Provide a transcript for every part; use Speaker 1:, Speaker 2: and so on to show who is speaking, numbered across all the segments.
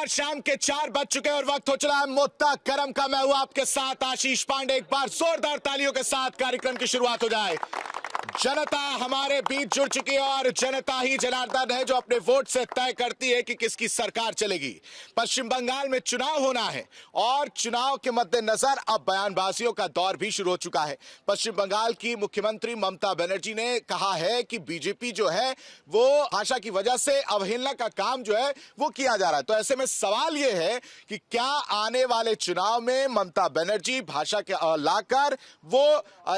Speaker 1: नमस्कार, शाम के 4 बज चुके हैं और वक्त हो चला है मुद्दा करम का। मैं हूं आपके साथ आशीष पांडे। एक बार जोरदार तालियों के साथ कार्यक्रम की शुरुआत हो जाए। जनता हमारे बीच जुड़ चुकी है और जनता ही जनार्दन है जो अपने वोट से तय करती है कि किसकी सरकार चलेगी। पश्चिम बंगाल में चुनाव होना है और चुनाव के मद्देनजर अब बयानबाजियों का दौर भी शुरू हो चुका है। पश्चिम बंगाल की मुख्यमंत्री ममता बनर्जी ने कहा है कि बीजेपी जो है वो भाषा की वजह से अवहेलना का काम जो है वो किया जा रहा है। तो ऐसे में सवाल यह है कि क्या आने वाले चुनाव में ममता बनर्जी भाषा के लाकर वो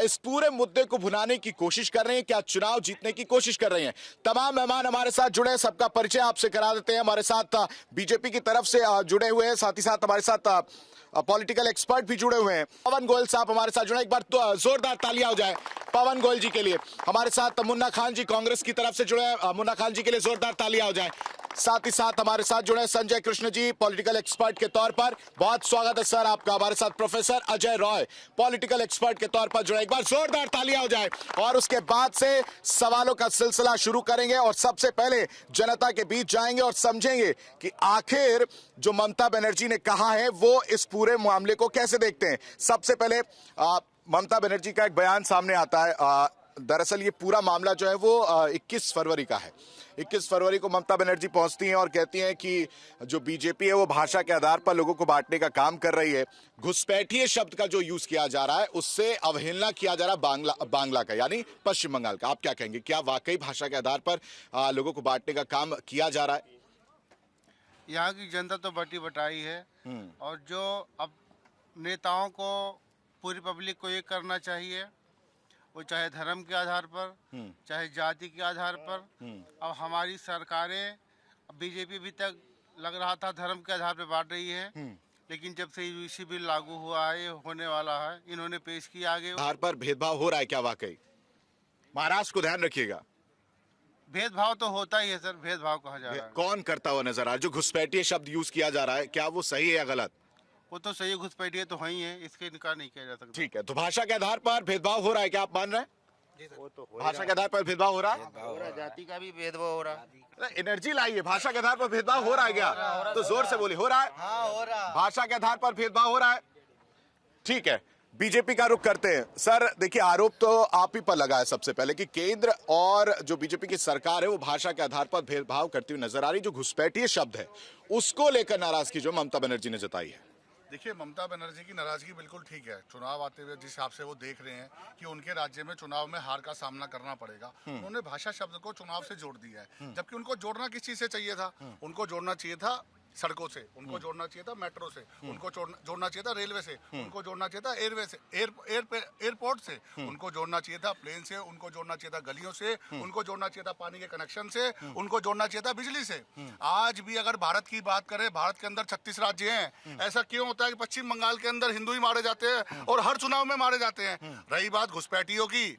Speaker 1: इस पूरे मुद्दे को भुनाने की कोशिश कर रहे हैं, क्या चुनाव जीतने की कोशिश कर रहे हैं। तमाम मेहमान हमारे साथ जुड़े हैं, सबका परिचय आपसे करा देते हैं। हमारे साथ बीजेपी की तरफ से जुड़े हुए हैं, साथ ही साथ हमारे साथ पॉलिटिकल एक्सपर्ट भी जुड़े हुए हैं। पवन गोयल साहब हमारे साथ जुड़े, एक बार तो जोरदार तालियां हो जाए पवन गोयल जी के लिए। हमारे साथ मुन्ना खान जी कांग्रेस की तरफ से जुड़े हैं, मुन्ना खान जी के लिए जोरदार तालियां हो जाए। साथ ही साथ हमारे साथ जुड़े संजय कृष्ण जी पॉलिटिकल एक्सपर्ट के तौर पर, बहुत स्वागत है सर आपका। हमारे साथ professor Ajay Roy political expert के तौर पर जुड़े, एक बार जोरदार तालियां हो जाए। और उसके बाद से सवालों का सिलसिला शुरू करेंगे और सबसे पहले जनता के बीच जाएंगे और समझेंगे कि आखिर जो ममता बनर्जी ने कहा है वो इस पूरे मामले को कैसे देखते हैं। सबसे पहले ममता बनर्जी का एक बयान सामने आता है। दरअसल ये पूरा मामला जो है वो 21 फरवरी का है। 21 फरवरी को ममता बनर्जी पहुंचती हैं और कहती हैं कि जो बीजेपी है वो भाषा के आधार पर लोगों को बांटने का काम कर रही है। घुसपैठिए शब्द का जो यूज किया जा रहा है उससे अवहेलना किया जा रहा है बांग्ला का, यानी पश्चिम बंगाल का। आप क्या कहेंगे, क्या वाकई भाषा के आधार पर लोगों को बांटने का काम किया जा रहा है?
Speaker 2: यहाँ की जनता तो बटी बटाई है और जो अब नेताओं को पूरी पब्लिक को ये करना चाहिए, वो चाहे धर्म के आधार पर चाहे जाति के आधार पर। अब हमारी सरकारें, बीजेपी अभी तक लग रहा था धर्म के आधार पर बांट रही है, लेकिन जब से यूसी बिल लागू हुआ है, होने वाला है, इन्होंने पेश किया आगे।
Speaker 1: आधार पर भेदभाव हो रहा है क्या वाकई? महाराष्ट्र को ध्यान रखिएगा।
Speaker 2: भेदभाव तो होता ही है सर, भेदभाव कहा जा रहा है।
Speaker 1: कौन करता हुआ नजर आ रहा है? जो घुसपैठिए शब्द यूज किया जा रहा है क्या वो सही है या गलत?
Speaker 2: वो तो सही घुसपैठिए तो वही है, इसके इनकार नहीं किया जा सकता।
Speaker 1: ठीक है, तो भाषा के आधार पर भेदभाव हो रहा है क्या आप मान रहे हैं?
Speaker 3: वो तो
Speaker 1: भाषा के आधार पर भेदभाव हो रहा है?
Speaker 3: जाति का भी भेदभाव हो रहा है।
Speaker 1: एनर्जी लाइए, भाषा के आधार पर भेदभाव हो रहा है क्या? तो जोर से बोलिए, हो रहा है?
Speaker 3: हाँ, हो रहा है।
Speaker 1: भाषा के आधार पर भेदभाव हो रहा है। ठीक है, बीजेपी का रुख करते हैं। सर देखिए, आरोप तो आप ही पर लगा है सबसे पहले कि केंद्र और जो बीजेपी की सरकार है वो भाषा के आधार पर भेदभाव करती हुई नजर आ रही। जो घुसपैठिए शब्द है उसको लेकर नाराजगी जो ममता बनर्जी ने जताई है।
Speaker 4: देखिए, ममता बनर्जी की नाराजगी बिल्कुल ठीक है। चुनाव आते हुए जिस हिसाब से वो देख रहे हैं कि उनके राज्य में चुनाव में हार का सामना करना पड़ेगा, उन्होंने भाषा शब्द को चुनाव से जोड़ दिया है। जबकि उनको जोड़ना किस चीज से चाहिए था? उनको जोड़ना चाहिए था सड़कों से, उनको जोड़ना चाहिए था मेट्रो से, उनको जोड़ना चाहिए था रेलवे से, उनको जोड़ना चाहिए था एयरवे से, एयरपोर्ट से, उनको जोड़ना चाहिए था प्लेन से, उनको जोड़ना चाहिए था गलियों से, उनको जोड़ना चाहिए था पानी के कनेक्शन से, उनको जोड़ना चाहिए था बिजली से। आज भी अगर भारत की बात करें, भारत के अंदर 36 राज्य हैं। ऐसा क्यों होता है कि पश्चिम बंगाल के अंदर हिंदू ही मारे जाते हैं और हर चुनाव में मारे जाते हैं? रही बात घुसपैठियों की,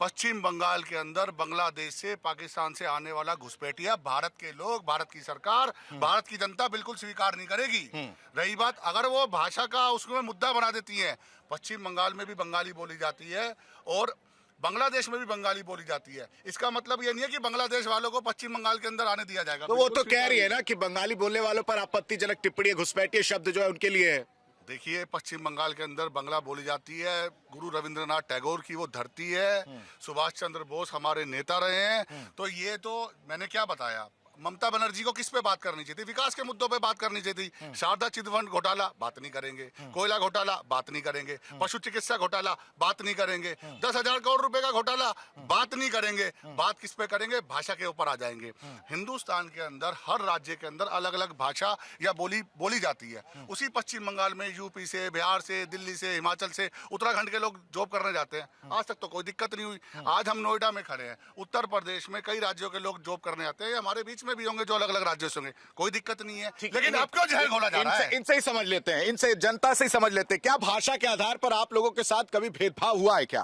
Speaker 4: पश्चिम बंगाल के अंदर बांग्लादेश से, पाकिस्तान से आने वाला घुसपैठिया भारत के लोग, भारत की सरकार, भारत की जनता बिल्कुल स्वीकार नहीं करेगी। रही बात, अगर वो भाषा का उसमें मुद्दा बना देती है, पश्चिम बंगाल में भी बंगाली बोली जाती है और बांग्लादेश में भी बंगाली बोली जाती है। इसका मतलब ये नहीं है कि बांग्लादेश वालों को पश्चिम बंगाल के अंदर आने दिया जाएगा।
Speaker 1: तो वो तो कह रही है ना कि बंगाली बोलने वालों पर आपत्तिजनक टिप्पणी, घुसपैठिए शब्द जो है उनके लिए है।
Speaker 4: देखिए, पश्चिम बंगाल के अंदर बांग्ला बोली जाती है। गुरु रविंद्रनाथ टैगोर की वो धरती है, सुभाष चंद्र बोस हमारे नेता रहे हैं। तो ये तो मैंने क्या बताया, ममता बनर्जी को किस पे बात करनी चाहिए थी? विकास के मुद्दों पे बात करनी चाहिए थी। शारदा चिटफंड घोटाला बात नहीं करेंगे, कोयला घोटाला बात नहीं करेंगे, पशु चिकित्सा घोटाला बात नहीं करेंगे, 10,000 करोड़ रुपए का घोटाला बात नहीं करेंगे। बात किस पे करेंगे? भाषा के ऊपर आ जाएंगे। हिंदुस्तान के अंदर हर राज्य के अंदर अलग अलग भाषा या बोली जाती है। उसी पश्चिम बंगाल में यूपी से, बिहार से, दिल्ली से, हिमाचल से, उत्तराखंड के लोग जॉब करने जाते हैं। आज तक तो कोई दिक्कत नहीं हुई। आज हम नोएडा में खड़े हैं, उत्तर प्रदेश में कई राज्यों के लोग जॉब करने आते हैं, हमारे बीच भी होंगे जो अलग अलग राज्यों से होंगे, कोई दिक्कत नहीं है। लेकिन अब क्यों जहर घोला जा रहा है?
Speaker 1: इनसे ही समझ लेते हैं, इनसे जनता से ही समझ लेते हैं। क्या भाषा के आधार पर आप लोगों के साथ कभी भेदभाव हुआ है क्या?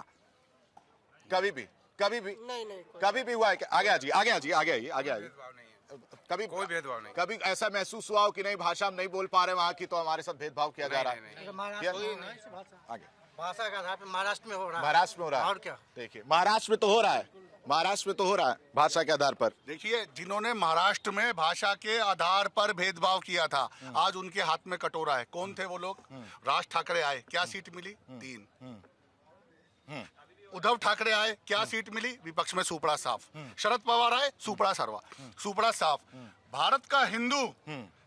Speaker 1: कभी भी
Speaker 3: नहीं,
Speaker 1: कभी भी हुआ है क्या? आगे आइए, आगे आइए। कभी
Speaker 5: कोई भेदभाव नहीं।
Speaker 1: कभी ऐसा महसूस हुआ हो कि नहीं भाषा हम नहीं बोल पा रहे वहाँ की, तो हमारे साथ भेदभाव किया जा रहा है? आगे
Speaker 3: भाषा का आधार पर महाराष्ट्र में हो रहा है।
Speaker 1: महाराष्ट्र में हो रहा है?
Speaker 3: और क्या?
Speaker 1: देखिए, महाराष्ट्र में तो हो रहा है महाराष्ट्र में तो हो रहा है भाषा के आधार पर।
Speaker 4: देखिए, जिन्होंने महाराष्ट्र में भाषा के आधार पर भेदभाव किया था, आज उनके हाथ में कटोरा है। कौन थे वो लोग? राज ठाकरे आए, क्या सीट मिली? 3। उद्धव ठाकरे आए, क्या सीट मिली? विपक्ष में सुपड़ा साफ। शरद पवार आए, सुपड़ा सरवा, सुपड़ा साफ। भारत का हिंदू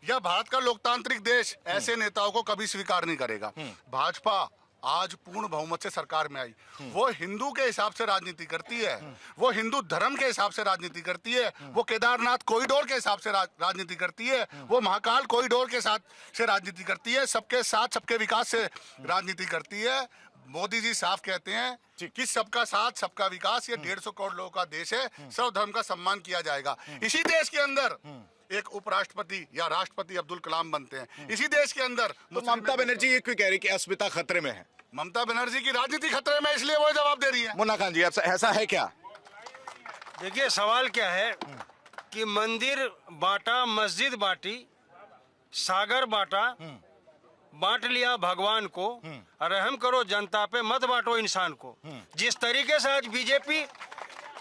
Speaker 4: या भारत का लोकतांत्रिक देश ऐसे नेताओं को कभी स्वीकार नहीं करेगा। भाजपा आज पूर्ण बहुमत से सरकार में आई, वो हिंदू के हिसाब से राजनीति करती है, वो हिंदू धर्म के हिसाब से राजनीति करती है, वो केदारनाथ कॉरिडोर के हिसाब से राजनीति करती है, वो महाकाल कॉरिडोर के साथ से राजनीति करती है, सबके साथ सबके विकास से राजनीति करती है। मोदी जी साफ कहते हैं कि सबका साथ सबका विकास, ये 150 करोड़ लोगों का देश है, सर्व धर्म का सम्मान किया जाएगा। इसी देश के अंदर एक उपराष्ट्रपति या राष्ट्रपति अब्दुल कलाम बनते हैं। इसी देश के अंदर
Speaker 1: तो ममता बनर्जी ये क्यों कह रही कि अस्मिता खतरे में है?
Speaker 4: ममता बनर्जी की राजनीति खतरे में, इसलिए वो जवाब दे रही है।
Speaker 1: मुन्ना खान जी, ऐसा है क्या?
Speaker 5: देखिए, सवाल क्या है कि मंदिर बांटा, मस्जिद बांटी, सागर बांटा, बांट लिया भगवान को, रहम करो जनता पे, मत बांटो इंसान को। जिस तरीके से आज बीजेपी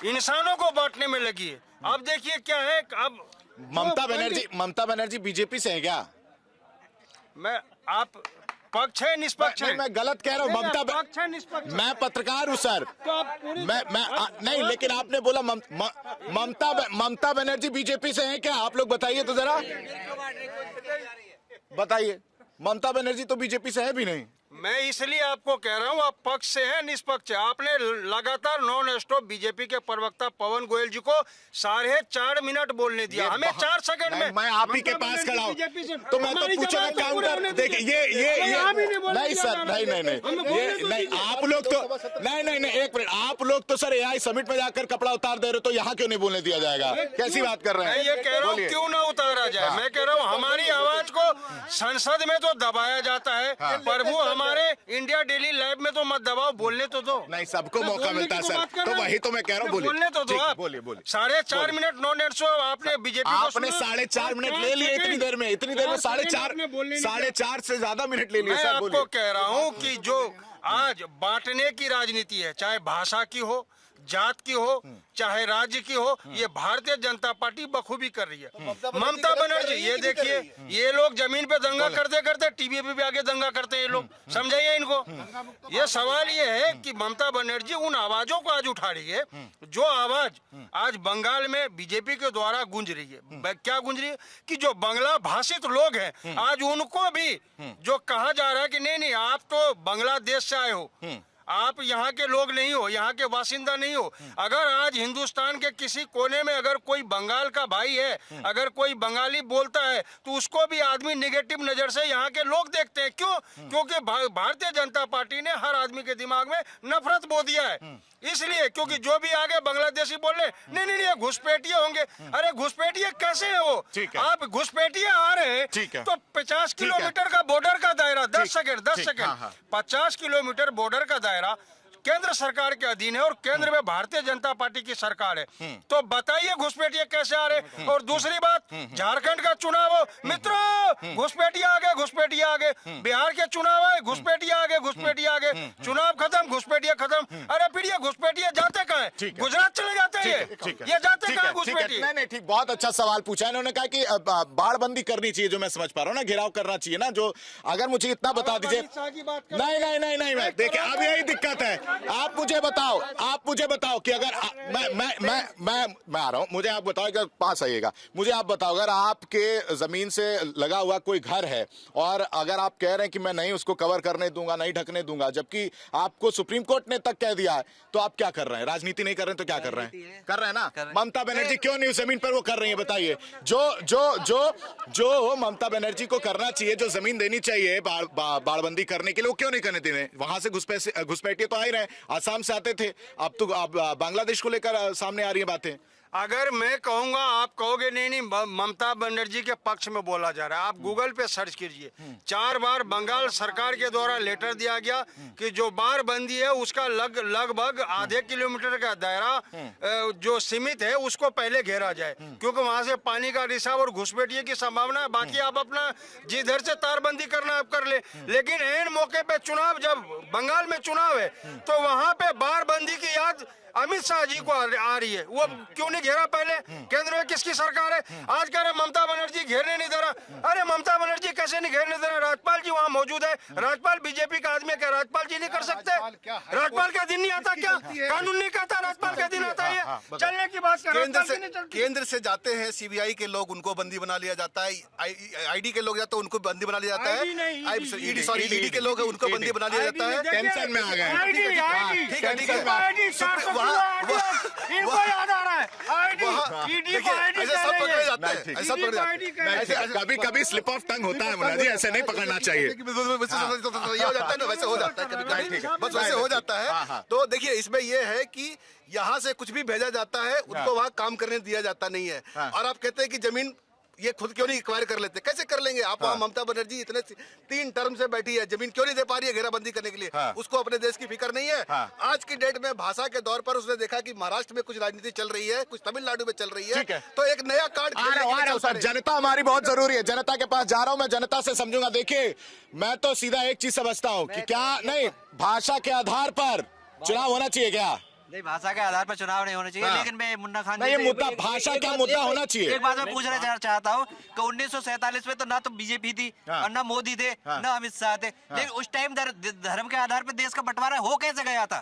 Speaker 5: इंसानों को बांटने में लगी है, अब देखिए क्या है। अब
Speaker 1: ममता बनर्जी बीजेपी से है क्या?
Speaker 5: आप पक्ष है निष्पक्ष है?
Speaker 1: मैं गलत कह रहा हूँ।
Speaker 5: पक्ष है निष्पक्ष?
Speaker 1: मैं पत्रकार हूँ सर। नहीं, लेकिन आपने बोला ममता बनर्जी बीजेपी से है क्या? आप लोग बताइए तो जरा, बताइए। ममता बनर्जी तो बीजेपी से है भी नहीं।
Speaker 5: मैं इसलिए आपको कह रहा हूँ, आप पक्ष से हैं निष्पक्ष है? आपने लगातार नॉन स्टॉप बीजेपी के प्रवक्ता पवन गोयल जी को 4.5 मिनट बोलने दिया, हमें 4 सेकंड में।
Speaker 1: मैं आप ही के पास खड़ा हूँ तो मैं तो पूछूंगा काउंटर। देखिए ये नहीं सर, नहीं, आप लोग तो नहीं, एक मिनट, आप लोग तो सर AI समिट में जाकर कपड़ा उतार दे रहे हो, तो यहाँ क्यों नहीं बोलने दिया जाएगा? कैसी बात कर रहे हैं?
Speaker 5: मैं ये कह रहा हूँ क्यों ना उतारा जाए। मैं कह रहा हूँ हमारी आवाज को संसद में तो दबाया जाता है, प्रभु हमारे इंडिया डेली लाइव में तो मत दबाओ, बोलने तो दो।
Speaker 1: नहीं, सबको मौका मिलता है सर, तो वही तो मैं कह रहा हूँ, बोलने
Speaker 5: तो दो आप।
Speaker 1: बोलिए।
Speaker 5: 4.5 मिनट नॉन एड शो आपने बीजेपी
Speaker 1: आपने 4.5 मिनट ले लिए इतनी देर में 4.5 से ज्यादा मिनट ले लिए।
Speaker 5: मैं आपको कह रहा हूँ कि जो आज बांटने की राजनीति है, चाहे भाषा की हो, जात की हो, चाहे राज्य की हो, ये भारतीय जनता पार्टी बखूबी कर रही है। ममता बनर्जी, ये देखिए, ये लोग जमीन पे दंगा करते करते टीवी पे भी आगे दंगा करते हैं ये लोग, समझाइए इनको। ये सवाल ये है कि ममता बनर्जी उन आवाजों को आज उठा रही है जो आवाज आज बंगाल में बीजेपी के द्वारा गूंज रही है। क्या गूंज रही है? कि जो बांग्ला भाषित लोग हैं, आज उनको भी जो कहा जा रहा है कि नहीं आप तो बांग्लादेश से आए हो, आप यहाँ के लोग नहीं हो, यहाँ के बासिंदा नहीं हो। अगर आज हिंदुस्तान के किसी कोने में अगर कोई बंगाल का भाई है, अगर कोई बंगाली बोलता है, तो उसको भी आदमी नेगेटिव नजर से यहाँ के लोग देखते हैं। क्यों? क्योंकि भारतीय जनता पार्टी ने हर आदमी के दिमाग में नफरत बो दिया है। इसलिए क्योंकि जो भी आगे बांग्लादेशी बोल रहे नहीं घुसपैठिए होंगे। अरे घुसपैठिए कैसे है वो? आप घुसपैठिए आ रहे हैं तो 50 किलोमीटर का बॉर्डर का दायरा, 10 सेकंड 50 किलोमीटर बॉर्डर का दायरा केंद्र सरकार के अधीन है और केंद्र में भारतीय जनता पार्टी की सरकार है। तो बताइए घुसपैठिए कैसे आ रहे? और दूसरी बात, झारखंड का चुनाव हो, मित्रों घुसपैठिए आ गए, बिहार के चुनाव है, घुसपैठिए आ गए, चुनाव खत्म, घुसपैठिए खत्म। अरे फिर ये घुसपैठिए जाते कहाँ है? गुजरात चले जाते हैं ये जाते कहाँ घुसपैठिए?
Speaker 1: नहीं, ठीक, बहुत अच्छा सवाल पूछा इन्होंने। कहा कि बाढ़बंदी करनी चाहिए, जो मैं समझ पा रहा हूँ ना, घेराव करना चाहिए ना। जो अगर मुझे इतना बता दीजिए। नहीं, देखिए अब यही दिक्कत है। आप मुझे बताओ कि अगर मैं आ रहा हूं, मुझे आप बताओ, अगर पास आइएगा, मुझे आप बताओ, अगर आपके जमीन से लगा हुआ कोई घर है और अगर आप कह रहे हैं कि मैं नहीं उसको कवर करने दूंगा, नहीं ढकने दूंगा, जबकि आपको सुप्रीम कोर्ट ने तक कह दिया है, तो आप क्या कर रहे हैं? राजनीति नहीं कर रहे हैं तो क्या कर रहे हैं? कर रहे हैं ना। ममता बनर्जी क्यों नहीं उस जमीन पर वो कर रही है? बताइए। जो ममता बनर्जी को करना चाहिए, जो जमीन देनी चाहिए बाढ़बंदी करने के लिए, वो क्यों नहीं करने दे रहे? वहां से घुसपैठिए तो आ ही रहे, आसाम से आते थे, अब तो आप बांग्लादेश को लेकर सामने आ रही है बातें।
Speaker 5: अगर मैं कहूंगा, आप कहोगे नहीं ममता बनर्जी के पक्ष में बोला जा रहा है। आप गूगल पे सर्च कीजिए, 4 बार बंगाल सरकार के द्वारा लेटर दिया गया कि जो बाढ़बंदी है उसका लगभग आधे किलोमीटर का दायरा जो सीमित है उसको पहले घेरा जाए, क्योंकि वहां से पानी का रिसाव और घुसपैठिए की संभावना है। बाकी आप अपना जिधर से तारबंदी करना आप कर ले। लेकिन एन मौके पे चुनाव, जब बंगाल में चुनाव है, तो वहां पे बाढ़बंदी की याद अमित शाह जी को आ रही है, वो क्यों नहीं घेरा पहले? केंद्र में किसकी सरकार है? आज कह रहे ममता बनर्जी घेरने नहीं दे रहा। अरे ममता बनर्जी कैसे नहीं घेरने दे रहा? राज्यपाल जी वहाँ मौजूद है, राज्यपाल बीजेपी का आदमी है, क्या राज्यपाल जी नहीं कर सकते? राज्यपाल का दिन नहीं आता क्या? कानून नहीं कहता राज्यपाल का दिन आता है? चलने की बात कर,
Speaker 6: केंद्र से जाते हैं सीबीआई के लोग, उनको बंदी बना लिया जाता है। आईडी के लोग जाते हैं, उनको बंदी बना लिया जाता है। ईडी के लोग हैं, उनको बंदी बना लिया जाता है।
Speaker 1: टेंशन में आ गए।
Speaker 6: ठीक है, ठीक है।
Speaker 5: इनको याद आ रहा है
Speaker 6: ऐसे सब पकड़े जाते हैं, ऐसा पकड़े जाते हैं।
Speaker 1: कभी कभी स्लिप ऑफ टंग होता है मुन्ना जी, ऐसे नहीं पकड़ना चाहिए।
Speaker 6: ये हो जाता है ना, वैसे हो जाता है कभी, बस वैसे हो जाता है। तो देखिए इसमें ये है कि यहाँ से कुछ भी भेजा जाता है, उनको वहाँ काम करने दिया जाता नहीं है। और आप कहते हैं कि जमीन ये खुद क्यों नहीं एक्वायर कर लेते? कैसे कर लेंगे आप? वहाँ ममता बनर्जी इतने 3 टर्म से बैठी है, जमीन क्यों नहीं दे पा रही है घेराबंदी करने के लिए? उसको अपने देश की फिक्र नहीं है। आज की डेट में भाषा के दौर पर उसने देखा कि महाराष्ट्र में कुछ राजनीति चल रही है, कुछ तमिलनाडु में चल रही है, तो एक नया कार्ड
Speaker 1: सर, जनता हमारी बहुत जरूरी है। जनता के पास जा रहा हूं मैं, जनता से समझूंगा। देखिए मैं तो सीधा एक चीज समझता हूं कि क्या नहीं भाषा के आधार पर चुनाव होना चाहिए क्या?
Speaker 7: नहीं, भाषा के आधार पर चुनाव नहीं होना चाहिए। लेकिन मैं मुन्ना खान
Speaker 1: नहीं, ये मुद्दा भाषा का मुद्दा होना चाहिए।
Speaker 7: एक बात मैं पूछना चाहता हूँ कि 1947 में तो ना तो बीजेपी थी और ना मोदी थे, ना अमित शाह थे, लेकिन उस टाइम धर्म के आधार पर देश का बंटवारा हो कैसे गया था?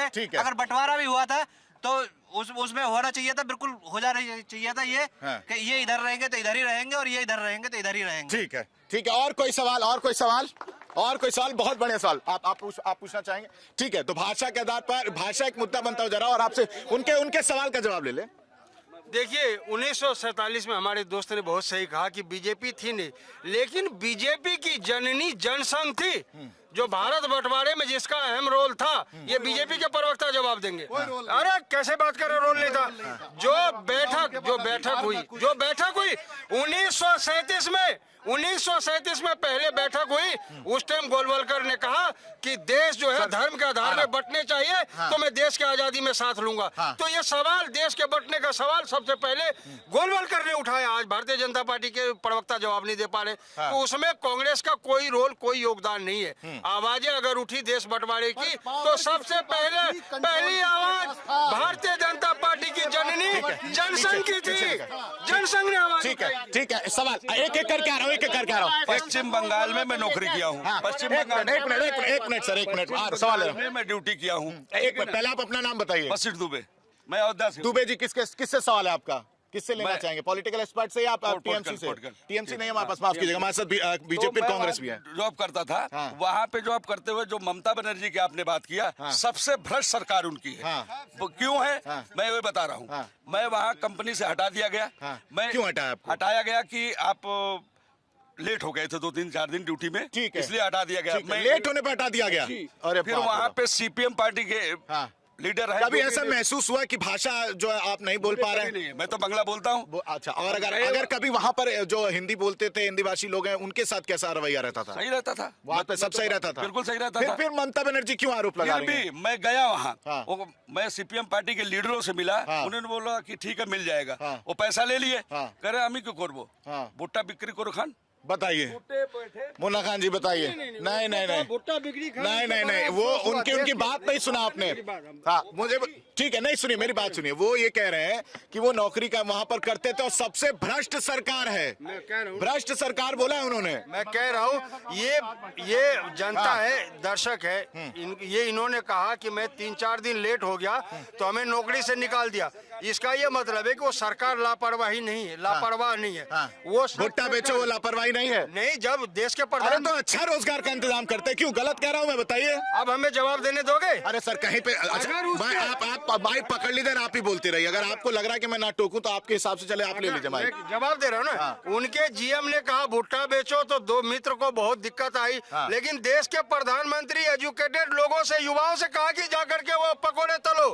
Speaker 1: ठीक है।
Speaker 7: अगर बंटवारा भी हुआ था तो उसमें होना चाहिए था, बिल्कुल हो जाना चाहिए था ये कि ये इधर रहेंगे तो इधर ही रहेंगे और ये इधर रहेंगे तो इधर ही रहेंगे।
Speaker 1: ठीक है, ठीक है। और कोई सवाल? और कोई सवाल? और कोई सवाल? बहुत बड़े सवाल आप पूछना चाहेंगे? ठीक है, तो भाषा के आधार पर भाषा एक मुद्दा बनता हो जा रहा है और आपसे उनके सवाल का जवाब ले ले।
Speaker 5: देखिए 1947 में हमारे दोस्त ने बहुत सही कहा कि बीजेपी थी नहीं, लेकिन बीजेपी की जननी जनसंघ थी, जो भारत बंटवारे में जिसका अहम रोल था। ये बीजेपी के प्रवक्ता जवाब देंगे। अरे कैसे बात कर रहे, रोल नहीं था? जो बैठक हुई 1937 में पहले बैठक हुई, उस टाइम गोलवलकर ने कहा कि देश जो है धर्म के आधार में बंटने चाहिए, तो मैं देश की आजादी में साथ लूंगा। तो ये सवाल, देश के बंटने का सवाल सबसे पहले गोलवलकर ने उठाया। आज भारतीय जनता पार्टी के प्रवक्ता जवाब नहीं दे पा रहे, तो उसमें कांग्रेस का कोई रोल, कोई योगदान नहीं है। आवाजें अगर उठी देश बंटवारे की, तो सबसे पहली आवाज भारतीय जनता पार्टी की जननी जनसंघ की थी। जनसंघ ने आवाज उठाई।
Speaker 1: ठीक है। सवाल एक एक करके आ रहा हूँ।
Speaker 8: पश्चिम बंगाल में मैं नौकरी किया हूँ। पश्चिम बंगाल
Speaker 1: एक मिनट सर, एक मिनट। सवाल है,
Speaker 8: मैं ड्यूटी किया हूँ।
Speaker 1: एक मिनट पहले आप अपना नाम बताइए।
Speaker 8: वशिष्ठ दुबे, मैं अयोध्या से।
Speaker 1: दुबे जी, किससे सवाल है आपका? किससे लेना चाहेंगे? पॉलिटिकल एक्सपर्ट से या टीएमसी से?
Speaker 8: पॉलिटिकल।
Speaker 1: टीएमसी नहीं, हमारे पास माफ कीजिएगा, हमारे साथ बीजेपी कांग्रेस भी है।
Speaker 8: जॉब करता था, वहाँ पे जॉब करते हुए जो ममता बनर्जी की आपने बात किया, सबसे भ्रष्ट सरकार उनकी है। वो क्यों है मैं वही बता रहा हूँ। मैं वहाँ कंपनी से हटा दिया गया। मैं
Speaker 1: क्यों हटाया आपको?
Speaker 8: हटाया गया कि आप लेट हो गए थे 2-3-4 दिन ड्यूटी में,
Speaker 1: ठीक है,
Speaker 8: इसलिए हटा दिया गया।
Speaker 1: लेट होने पर हटा दिया गया।
Speaker 8: अरे फिर वहाँ पे सीपीएम पार्टी के लीडर है।
Speaker 1: कभी ऐसा महसूस हुआ कि भाषा जो है आप नहीं बोल पा रहे हैं?
Speaker 8: नहीं, मैं तो बंगला बोलता हूँ।
Speaker 1: अच्छा, और अगर कभी वहाँ पर जो हिंदी बोलते थे, हिंदी भाषी लोग हैं, उनके साथ कैसा रवैया रहता था?
Speaker 8: सही रहता था,
Speaker 1: वहाँ पे सब सही रहता था,
Speaker 8: बिल्कुल सही रहता था।
Speaker 1: फिर ममता बनर्जी क्यों आरोप लगा रही हैं?
Speaker 8: मैं गया वहाँ, मैं सीपीएम पार्टी के लीडरों से मिला, उन्होंने बोला कि ठीक है मिल जाएगा। वो पैसा ले लिए, कह रहे हमें क्यों करबो, भुट्टा बिक्री करो खान।
Speaker 1: बताइए मुन्ना खान जी, बताइए। नहीं,
Speaker 5: भुट्टा बिक्री
Speaker 1: नहीं, वो उनकी बात नहीं सुना आपने। हाँ, मुझे ठीक है, नहीं सुनिए मेरी बात सुनिए। वो ये कह रहे हैं कि वो नौकरी का वहाँ पर करते थे और सबसे भ्रष्ट सरकार है।
Speaker 5: मैं कह रहा हूँ,
Speaker 1: भ्रष्ट सरकार बोला है उन्होंने।
Speaker 5: मैं कह रहा हूँ ये जनता है, दर्शक है, ये इन्होंने कहा कि मैं 3-4 दिन लेट हो गया तो हमें नौकरी से निकाल दिया। इसका ये मतलब है कि वो सरकार लापरवाही नहीं है, लापरवाह नहीं है। वो
Speaker 1: भुट्टा बेचो, वो लापरवाही नहीं है।
Speaker 5: नहीं, जब देश के
Speaker 1: अरे
Speaker 5: प्रधान
Speaker 1: तो अच्छा रोजगार का इंतजाम करते, क्यों गलत कह रहा हूँ मैं? बताइए।
Speaker 5: अब हमें जवाब देने दोगे?
Speaker 1: अरे सर कहीं पे आप माइक पकड़ लीजिए, आप ही बोलते रहिए। अगर आपको लग रहा है कि मैं ना टोकूं तो आपके हिसाब से चले, आप ले लीजिए माइक।
Speaker 5: जवाब दे रहा हूँ ना। उनके जीएम ने कहा भुट्टा बेचो तो 2 मित्र को बहुत दिक्कत आई, लेकिन देश के प्रधानमंत्री एजुकेटेड लोगों से, युवाओं से कहा कि जाकर के वो पकोड़े तलो।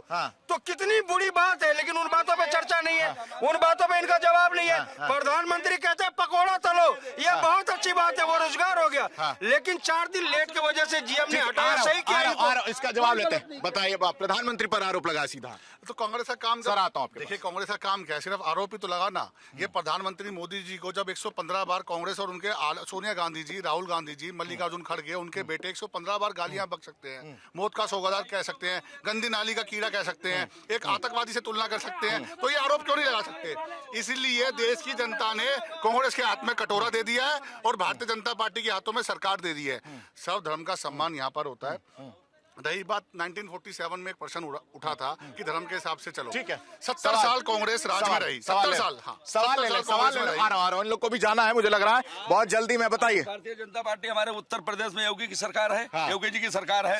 Speaker 5: तो कितनी बुरी बात है, लेकिन उन बातों पे चर्चा नहीं है, उन बातों पे इनका जवाब नहीं है। प्रधानमंत्री कहते हैं पकोड़ा तलो, ये बहुत अच्छी बात है, वो रोजगार हो गया। लेकिन 4 दिन लेट की वजह से जीएम ने हटाया, सही किया।
Speaker 1: और इसका जवाब लेते हैं। बताइए, प्रधानमंत्री पर आरोप लगा सीधा।
Speaker 4: तो कांग्रेस का काम
Speaker 1: सर आता हूं आपके
Speaker 4: देखिए, कांग्रेस का काम क्या है? सिर्फ आरोप ही तो लगाना। ये प्रधानमंत्री मोदी जी को जब 115 बार कांग्रेस और उनके सोनिया गांधी जी, राहुल गांधी जी, मल्लिकार्जुन खड़गे, उनके बेटे 115 बार गालियां बक सकते हैं, मौत का सौगादार कह सकते हैं, गंदी नाली का कीड़ा कह सकते हैं, एक आतंकवादी से तुलना कर सकते हैं, तो ये आरोप क्यों नहीं लगा सकते? इसीलिए देश की जनता ने कांग्रेस के हाथ में कटोरा दे दिया है और भारतीय जनता पार्टी के हाथों में सरकार दे दी है। सब धर्म का सम्मान यहाँ पर होता है। रही बात 1947 में एक प्रश्न उठा था कि धर्म के हिसाब से चलो,
Speaker 1: ठीक है।
Speaker 4: 70 साल कांग्रेस राज में रही, 70 साल। हाँ,
Speaker 1: सवाल ले आ रहा हूँ, इन लोग को भी जाना है, मुझे लग रहा है बहुत जल्दी में। बताइए,
Speaker 8: भारतीय जनता पार्टी हमारे उत्तर प्रदेश में योगी की सरकार है, योगी जी की सरकार है।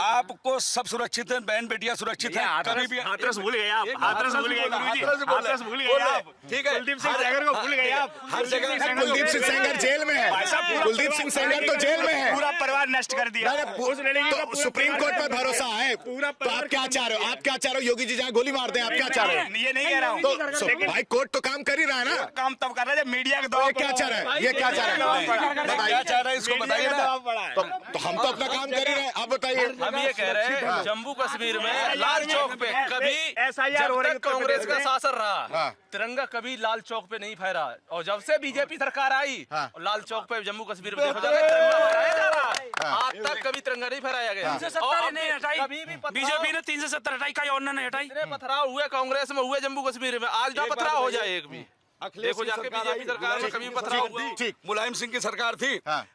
Speaker 8: आपको सब सुरक्षित है, बहन बेटियां सुरक्षित है, कभी भी
Speaker 9: हाथरस भूल गए आप, हाथरस भूल गए गुरुजी, हाथरस भूल गए आप।
Speaker 8: ठीक है,
Speaker 9: कुलदीप सिंह सेंगर को भूल गए आप।
Speaker 8: हर जगह
Speaker 1: कुलदीप सिंह सेंगर जेल में है, कुलदीप सिंह सेंगर तो जेल में है,
Speaker 9: पूरा परिवार नष्ट कर दिया।
Speaker 1: तो सुप्रीम कोर्ट पर भरोसा है, तो आप क्या चाह रहे हो? आप क्या चाह रहे हो? योगी जी जहाँ गोली मारते हैं, आप क्या चाह रहे हो?
Speaker 9: ये नहीं कह रहा हूँ,
Speaker 1: तो भाई कोर्ट तो काम कर ही रहा है ना।
Speaker 9: काम तब कर रहा है जब मीडिया के दबाव।
Speaker 1: क्या चाह रहा है? ये क्या चाह रहा है?
Speaker 8: क्या चाह रहे हैं इसको बताइए ना।
Speaker 1: तो हम तो अपना काम कर ही रहे हैं, आप बताइए।
Speaker 10: हम ये कह रहे हैं जम्मू कश्मीर में लाल चौक पे कभी
Speaker 9: SIR हो रही है
Speaker 10: जब तक कांग्रेस का शासन रहा,
Speaker 1: हाँ।
Speaker 10: तिरंगा कभी लाल चौक पे नहीं फहरा, और जब से बीजेपी सरकार आई,
Speaker 1: हाँ।
Speaker 10: लाल चौक पे जम्मू कश्मीर में देखा जाए तिरंगा फहराया जा रहा है। आज तक कभी तिरंगा नहीं फहराया गया। कभी भी
Speaker 9: बीजेपी ने 370 हटाई, कहीं और ने हटाई।
Speaker 10: इतने पथराव हुए कांग्रेस में, हुए जम्मू कश्मीर में, आज ना पथराव हो जाए एक भी। देखो जाके बीजेपी सरकार में कभी पथराव हुआ।
Speaker 8: ठीक, मुलायम सिंह की सरकार थी।
Speaker 1: हाँ।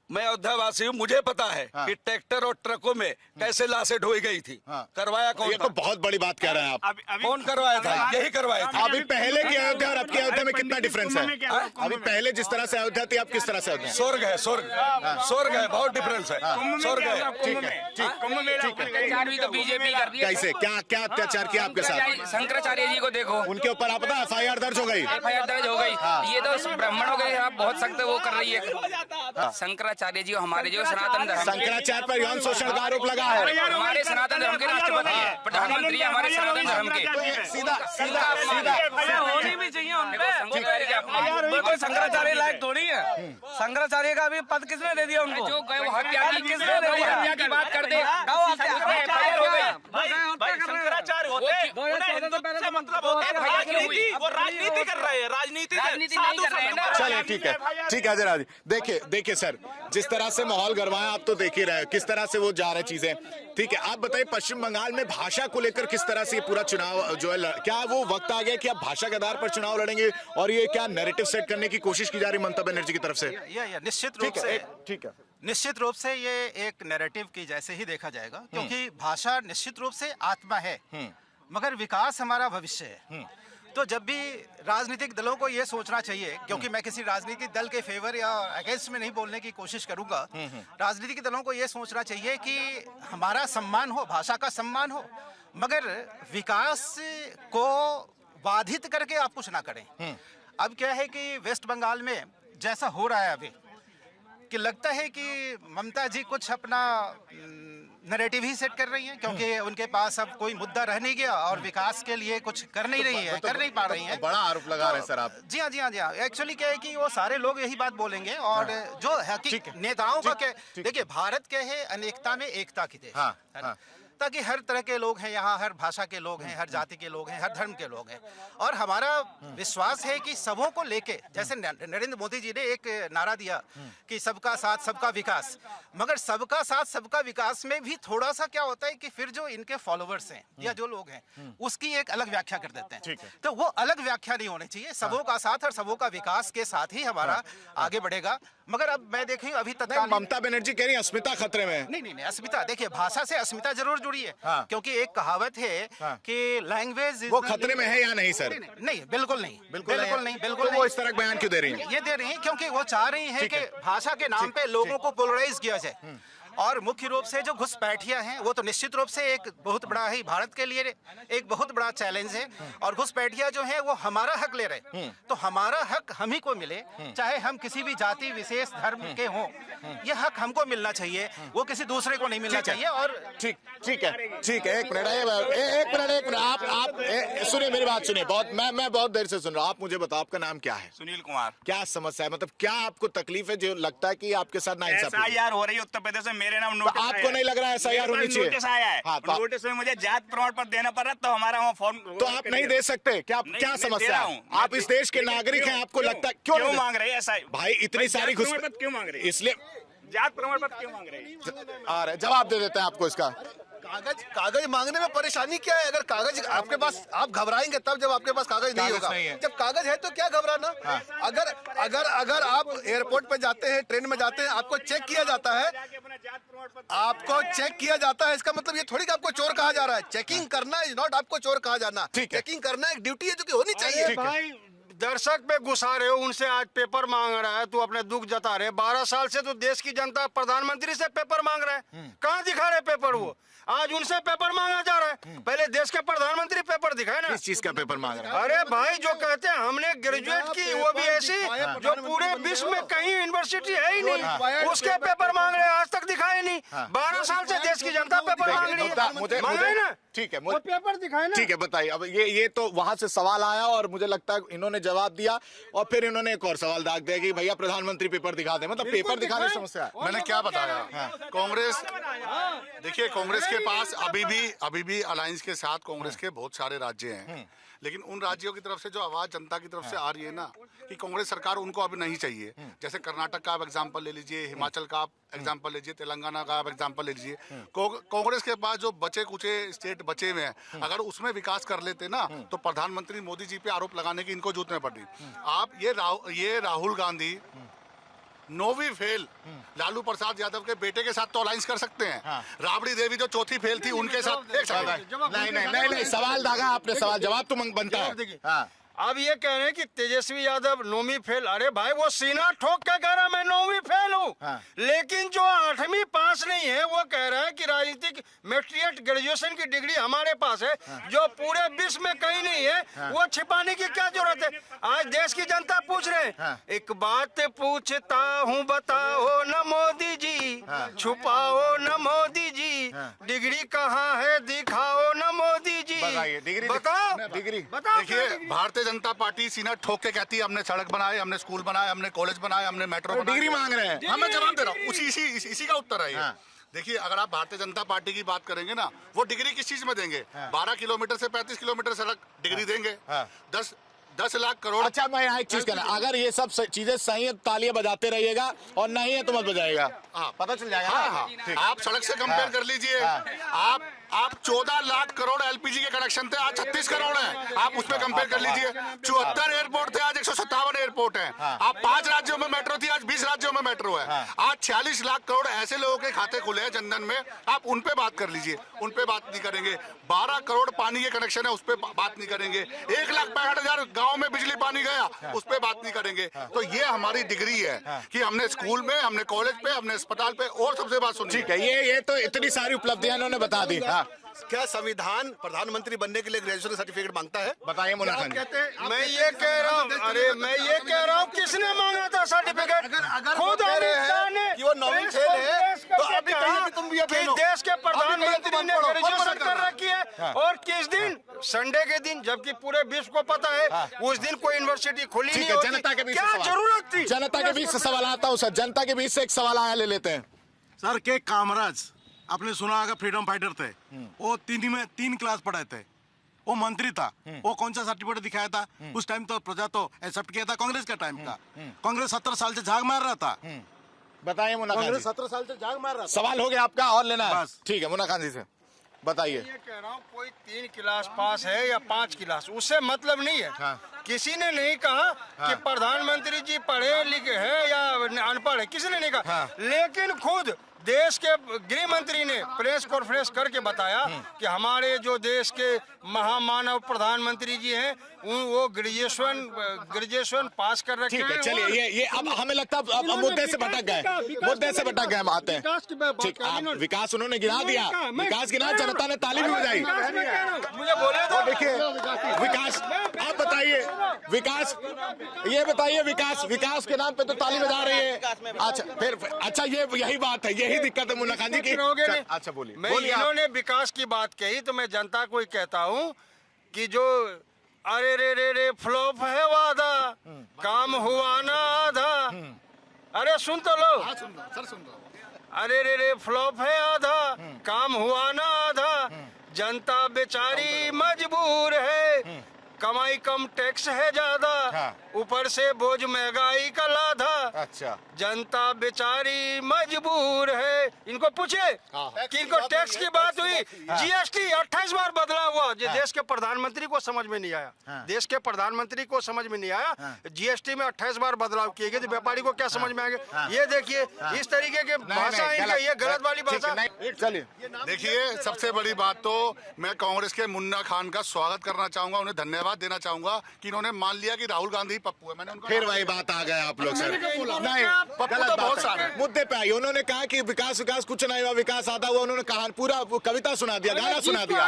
Speaker 8: मैं अयोध्यावासी हूँ, मुझे पता है कि ट्रैक्टर और ट्रकों में कैसे लाशें ढोई गई थी। करवाया कौन
Speaker 1: ये
Speaker 8: था?
Speaker 1: तो बहुत बड़ी बात कह रहे हैं आप।
Speaker 8: कौन करवाया था? यही करवाया था।
Speaker 1: अभी पहले की अयोध्या और अब की अयोध्या में कितना डिफरेंस है? अभी पहले जिस तरह से अयोध्या थी, अब किस तरह से अयोध्या?
Speaker 8: स्वर्ग है, स्वर्ग, स्वर्ग है, बहुत डिफरेंस है, स्वर्ग है।
Speaker 1: ठीक है,
Speaker 9: अत्याचार भी तो बीजेपी कर रही है।
Speaker 1: कैसे, क्या अत्याचार किया आपके साथ?
Speaker 9: शंकराचार्य जी को देखो,
Speaker 1: उनके ऊपर आप पता FIR दर्ज हो गई।
Speaker 9: FIR दर्ज हो गई। ये तो ब्राह्मणों के खिलाफ बहुत सख्त वो कर रही है। शंकराचार्य जी हमारे जो सनातन धर्म,
Speaker 1: शंकराचार्य पर यौन शोषण का आरोप लगा है।
Speaker 9: हमारे सनातन धर्म के राष्ट्रपति है, प्रधानमंत्री हमारे सनातन धर्म के।
Speaker 1: सीधा सीधा सीधा
Speaker 10: होनी भी चाहिए उनपे। शंकराचार्य लायक थोड़ी है। शंकराचार्य का भी पद किसने दे दिया उनको?
Speaker 9: जो गए वो हत्या की,
Speaker 10: किसने दे दिया?
Speaker 9: हत्या की बात करते हैं।
Speaker 10: FIR हो गई।
Speaker 9: शंकराचार्य होते
Speaker 10: उन्हें मतलब होता है वो राजनीति कर रहे हैं, राजनीति
Speaker 9: नहीं कर रहे हैं ना।
Speaker 1: चलिए ठीक है, ठीक है अजय राज। देखिए सर, जिस तरह से माहौल गरमाया, आप तो देख ही रहे हो किस तरह से वो जा रहे चीजें। ठीक है, आप बताइए पश्चिम बंगाल में भाषा को लेकर किस तरह से ये पूरा चुनाव जो है, क्या वो वक्त आ गया कि आप भाषा के आधार पर चुनाव लड़ेंगे? और ये क्या नैरेटिव सेट करने की कोशिश की जा रही ममता बनर्जी की तरफ से?
Speaker 11: ये निश्चित रूप से,
Speaker 1: ठीक है,
Speaker 11: निश्चित रूप से ये एक नैरेटिव की जैसे ही देखा जाएगा, क्योंकि भाषा निश्चित रूप से आत्मा है, मगर विकास हमारा भविष्य है। तो जब भी राजनीतिक दलों को ये सोचना चाहिए, क्योंकि मैं किसी राजनीतिक दल के फेवर या अगेंस्ट में नहीं बोलने की कोशिश करूंगा, राजनीतिक दलों को ये सोचना चाहिए कि हमारा सम्मान हो, भाषा का सम्मान हो, मगर विकास को बाधित करके आप कुछ ना करें। अब क्या है कि वेस्ट बंगाल में जैसा हो रहा है अभी, कि लगता है कि ममता जी कुछ अपना नैरेटिव ही सेट कर रही हैं, क्योंकि उनके पास अब कोई मुद्दा रह नहीं गया और विकास के लिए कुछ कर नहीं रही है, कर नहीं पा रही हैं।
Speaker 1: बड़ा आरोप लगा रहे हैं सर आप।
Speaker 11: जी हाँ। एक्चुअली क्या है कि वो सारे लोग यही बात बोलेंगे, और जो हकीकत नेताओं का क्या, देखिए भारत क्या है, अनेकता में एकता की देश है ना? ताकि हर तरह के लोग हैं यहाँ, हर भाषा के लोग हैं, हर जाति के लोग हैं, हर धर्म के लोग हैं, और हमारा विश्वास है कि सबों को लेके, जैसे नरेंद्र मोदी जी ने एक नारा दिया कि सबका साथ सबका विकास, मगर सबका साथ सबका विकास में भी थोड़ा सा क्या होता है कि फिर जो इनके फॉलोवर्स हैं या जो लोग हैं उसकी एक अलग व्याख्या कर देते हैं। तो वो अलग व्याख्या नहीं होनी चाहिए, सबों का साथ और सबों का विकास के साथ ही हमारा आगे बढ़ेगा। मगर अब मैं देखिए अभी तत्काल
Speaker 1: ममता बनर्जी कह रही है अस्मिता खतरे में।
Speaker 11: नहीं, अस्मिता, देखिए भाषा से अस्मिता जरूर जुड़ी है, क्योंकि एक कहावत है कि लैंग्वेज
Speaker 1: वो खतरे में है या नहीं सर?
Speaker 11: नहीं, बिल्कुल नहीं।
Speaker 1: तो वो इस तरह का बयान क्यों दे रही है?
Speaker 11: ये दे रही है क्योंकि वो चाह रही है कि भाषा के नाम पे लोगों को पोलराइज किया जाए, और मुख्य रूप से जो घुसपैठिया हैं वो तो निश्चित रूप से एक बहुत बड़ा ही भारत के लिए एक बहुत बड़ा चैलेंज है, और घुसपैठिया जो है वो हमारा हक ले रहे, तो हमारा हक हम ही को मिले, चाहे हम किसी भी जाति विशेष धर्म के हों, ये हक हमको मिलना चाहिए, वो किसी दूसरे को नहीं मिलना चाहिए। और
Speaker 1: ठीक है, एक मिनट आप सुनिए मेरी बात सुनिए, बहुत मैं बहुत देर से सुन रहा हूँ। आप मुझे बताओ आपका नाम क्या है?
Speaker 9: सुनील कुमार।
Speaker 1: क्या समस्या है, मतलब क्या आपको तकलीफ है जो लगता है कि आपके साथ नाइंसाफी
Speaker 9: SIR हो रही है उत्तर प्रदेश में, मेरे नाम नोटिस आया है।
Speaker 1: आपको नहीं लग रहा है SIR होनी चाहिए?
Speaker 9: नोटिस आया है,
Speaker 1: हाँ, तो
Speaker 9: नोटिस में मुझे जात प्रमाण पत्र देना पड़ रहा, तो हमारा वहाँ फॉर्म
Speaker 1: तो आप नहीं दे सकते क्या समस्या है? आप इस देश के नागरिक हैं, आपको लगता है
Speaker 9: क्यों मांग रहे हैं ऐसा?
Speaker 1: भाई इतनी सारी
Speaker 9: क्यों मांग रहे हैं?
Speaker 1: इसलिए
Speaker 9: जात प्रमाण पत्र क्यों मांग रहे हैं?
Speaker 1: आ रहे जवाब दे देते हैं आपको इसका।
Speaker 6: कागज मांगने में परेशानी क्या है? अगर कागज आपके पास, आप घबराएंगे तब जब आपके पास कागज नहीं होगा। जब कागज है तो क्या घबराना। अगर आप एयरपोर्ट पे जाते हैं, ट्रेन में जाते हैं, आपको चेक किया जाता है, इसका मतलब ये थोड़ी कि आपको चोर कहा जा रहा है। चेकिंग करना इज नॉट आपको चोर कहा जाना। चेकिंग करना एक ड्यूटी है जो कि होनी चाहिए।
Speaker 5: भाई दर्शक पे गुस्सा रहे हो, उनसे आज पेपर मांग रहा है, तू अपने दुख जता रहे। 12 साल से तो देश की जनता प्रधानमंत्री से पेपर मांग रहा है, कहाँ दिखा रहे पेपर? वो आज उनसे पेपर मांगा जा रहा है। पहले देश के प्रधानमंत्री पेपर दिखाए ना।
Speaker 1: किस चीज का पेपर मांग रहा है?
Speaker 5: अरे भाई जो कहते हैं हमने ग्रेजुएट की, वो भी ऐसी जो पूरे विश्व में कहीं यूनिवर्सिटी है ही नहीं, उसके पेपर मांग रहे हैं, आज तक दिखाए नहीं। 12 साल से देश की जनता पेपर मांग रही है,
Speaker 1: मुझे
Speaker 5: ना।
Speaker 1: ठीक है,
Speaker 5: वो पेपर दिखाए ना।
Speaker 1: ठीक है, बताइए। अब ये तो वहां से सवाल आया और मुझे लगता है इन्होंने जवाब दिया और फिर इन्होंने एक और सवाल दाग दिया कि भैया प्रधानमंत्री पेपर दिखा दे। मतलब पेपर दिखाने की समस्या है।
Speaker 4: मैंने क्या बताया? कांग्रेस, देखिए कांग्रेस के पास अभी भी अलायंस के साथ कांग्रेस के बहुत सारे राज्य हैं, लेकिन उन राज्यों की तरफ से जो आवाज जनता की तरफ से आ रही है ना कि कांग्रेस सरकार उनको अभी नहीं चाहिए। जैसे कर्नाटक का आप एग्जांपल ले लीजिए, हिमाचल का आप एग्जांपल लीजिए, तेलंगाना का आप एग्जांपल ले लीजिए। कांग्रेस के पास जो बचे कुचे स्टेट बचे हुए हैं, अगर उसमें विकास कर लेते ना तो प्रधानमंत्री मोदी जी पे आरोप लगाने की इनको जरूरत नहीं पड़ती। आप ये राहुल गांधी 9वीं फेल लालू प्रसाद यादव के बेटे के साथ तो अलायंस कर सकते हैं। राबड़ी देवी जो चौथी फेल थी उनके साथ
Speaker 1: नहीं, सवाल दागा आपने, सवाल जवाब तो बनता है।
Speaker 5: अब ये कह रहे हैं कि तेजस्वी यादव 9वीं फेल। अरे भाई वो सीना ठोक के कह रहा है मैं 9वीं फेल हूँ, लेकिन जो 8वीं पास नहीं है वो कह रहा है कि राजनीतिक मैट्रिएट ग्रेजुएशन की डिग्री हमारे पास है, जो पूरे विश्व में कहीं नहीं है। वो छिपाने की क्या जरूरत है? आज देश की जनता पूछ रहे हैं, एक बात पूछता हूँ बताओ न मोदी जी, छुपाओ न मोदी जी, डिग्री कहाँ है दिखाओ न मोदी जी, बताओ
Speaker 1: डिग्री।
Speaker 4: देखिए भारतीय जनता पार्टी सीना ठोक के कहती है हमने सड़क बनाए, हमने स्कूल बनाए, हमने कॉलेज बनाए, हमने मेट्रो बनाए।
Speaker 1: डिग्री मांग रहे हैं।
Speaker 4: हाँ, मैं जवाब दे रहा हूँ, इसी का उत्तर है ये। देखिए अगर आप भारतीय जनता पार्टी की बात करेंगे ना, वो डिग्री किस चीज में देंगे? 12 किलोमीटर से 35 किलोमीटर सड़क डिग्री देंगे, 10 लाख करोड़।
Speaker 1: अच्छा, मैं यहाँ एक चीज कहना, अगर ये सब चीजें सही है तालियां बजाते रहिएगा और नहीं है तो मत बजाएगा।
Speaker 4: हाँ,
Speaker 1: पता चल जाएगा।
Speaker 4: हाँ, आप सड़क से कंपेयर कर लीजिए। आप 14 लाख करोड़ एलपीजी के कनेक्शन थे, आज 36 करोड़ हैं। आप उसमें कंपेयर कर लीजिए। 74 एयरपोर्ट थे, आज 157 एयरपोर्ट हैं। आप 5 राज्यों में मेट्रो थी, आज 20 राज्यों में मेट्रो है। आज 46 लाख करोड़ ऐसे लोगों के खाते खुले हैं जनधन में, आप उन पे बात कर लीजिए, उन पे बात नहीं करेंगे। 12 करोड़ पानी के कनेक्शन है, उस पे बात नहीं करेंगे। 1,65,000 गाँव में बिजली पानी गया, उस पे बात नहीं करेंगे। तो ये हमारी डिग्री है कि हमने स्कूल में, हमने कॉलेज पे, हमने अस्पताल पे, और सबसे बात सुनिए।
Speaker 1: ठीक है, ये तो इतनी सारी उपलब्धियां इन्होंने बता दी।
Speaker 6: क्या संविधान प्रधानमंत्री बनने के लिए ग्रेजुएशन सर्टिफिकेट मांगता है?
Speaker 1: बताइए मुन्ना खान।
Speaker 5: मैं ये कह रहा हूँ, अरे मैं ये कह रहा हूँ, किसने मांगा था सर्टिफिकेट? खुद अमित शाह ने
Speaker 6: कि वो 9वीं फेल है, तो अभी कहिए कि तुम भी फेल हो।
Speaker 5: देश के प्रधानमंत्री ने ग्रेजुएशन कर रखी है, और किस दिन? संडे के दिन, जबकि पूरे विश्व को पता है उस दिन कोई यूनिवर्सिटी खुली नहीं होती।
Speaker 1: जनता के बीच
Speaker 5: क्या जरूरत थी?
Speaker 1: जनता के बीच से सवाल आता हूँ सर, जनता के बीच से एक सवाल आया, ले लेते हैं
Speaker 12: सर। के कामराज आपने सुना होगा, फ्रीडम फाइटर थे, वो 3 क्लास पढ़े थे, वो मंत्री था, वो कौन सा सर्टिफिकेट दिखाया था? उस टाइम तो प्रजा तो एक्सेप्ट किया था कांग्रेस का टाइम का। कांग्रेस 17 साल से झाग मार रहा था।
Speaker 1: बताइए मुन्ना खान जी।
Speaker 12: कांग्रेस 17 साल से झाग मार रहा था।
Speaker 1: सवाल हो गया आपका और लेना है? ठीक है, मुन्ना खान जी से बताइए।
Speaker 5: ये कह रहा हूँ, कोई 3 क्लास पास है या 5 क्लास, उससे मतलब नहीं है। किसी ने नहीं कहा कि प्रधानमंत्री जी पढ़े लिखे हैं या अनपढ़ है, किसी ने नहीं कहा। लेकिन खुद देश के गृह मंत्री ने प्रेस कॉन्फ्रेंस करके बताया कि हमारे जो देश के महामानव प्रधानमंत्री जी हैं, वो ग्रेजुएशन पास कर रखे हैं।
Speaker 1: चलिए, ये अब हमें लगता है अब मुद्दे से भटक गए, हम आते हैं। ठीक, विकास उन्होंने गिना दिया, विकास गिना, जनता ने ताली भी बजाई।
Speaker 5: मुझे बोले तो
Speaker 1: देखिए विकास, आप बताइए विकास, ये बताइए विकास के नाम पे तो ताली बजा रही है। अच्छा, ये यही बात है, यही दिक्कत है मुन्ना खान जी की। अच्छा बोलिए।
Speaker 5: इन्होंने विकास की बात कही तो मैं जनता को ही कहता हूँ कि जो अरे रे फ्लॉप है वादा, काम हुआ ना आधा। अरे सुन तो लो, अरे रे फ्लॉप है आधा, काम हुआ ना आधा, जनता बेचारी मजबूर है, कमाई कम टैक्स है ज्यादा, ऊपर से बोझ महंगाई का लाधा,
Speaker 1: अच्छा,
Speaker 5: जनता बेचारी मजबूर है। इनको पूछे कि इनको टैक्स की बात हुई, जीएसटी 28 बार बदला हुआ। जो देश के प्रधानमंत्री को समझ में नहीं आया, देश के प्रधानमंत्री को समझ में नहीं आया, जीएसटी में 28 बार बदलाव किए गए, तो व्यापारी को क्या समझ में आएगा? ये देखिए इस तरीके के भाषा इनके, ये गलत वाली भाषा।
Speaker 1: चलिए
Speaker 4: देखिए, सबसे बड़ी बात तो मैं कांग्रेस के मुन्ना खान का स्वागत करना चाहूंगा, उन्हें धन्यवाद देना चाहूंगा कि इन्होंने मान लिया कि राहुल गांधी पप्पू है। मैंने उनका
Speaker 1: फिर वही बात आ गए आप लोग सर। नहीं,
Speaker 4: पप्पू
Speaker 1: गलत
Speaker 4: तो
Speaker 1: बात
Speaker 4: बहुत
Speaker 1: है।
Speaker 4: सारे
Speaker 1: मुद्दे पे आई, उन्होंने कहा कि विकास कुछ नहीं हुआ, विकास आधा हुआ। उन्होंने कहा पूरा कविता सुना दिया, गाना सुना दिया।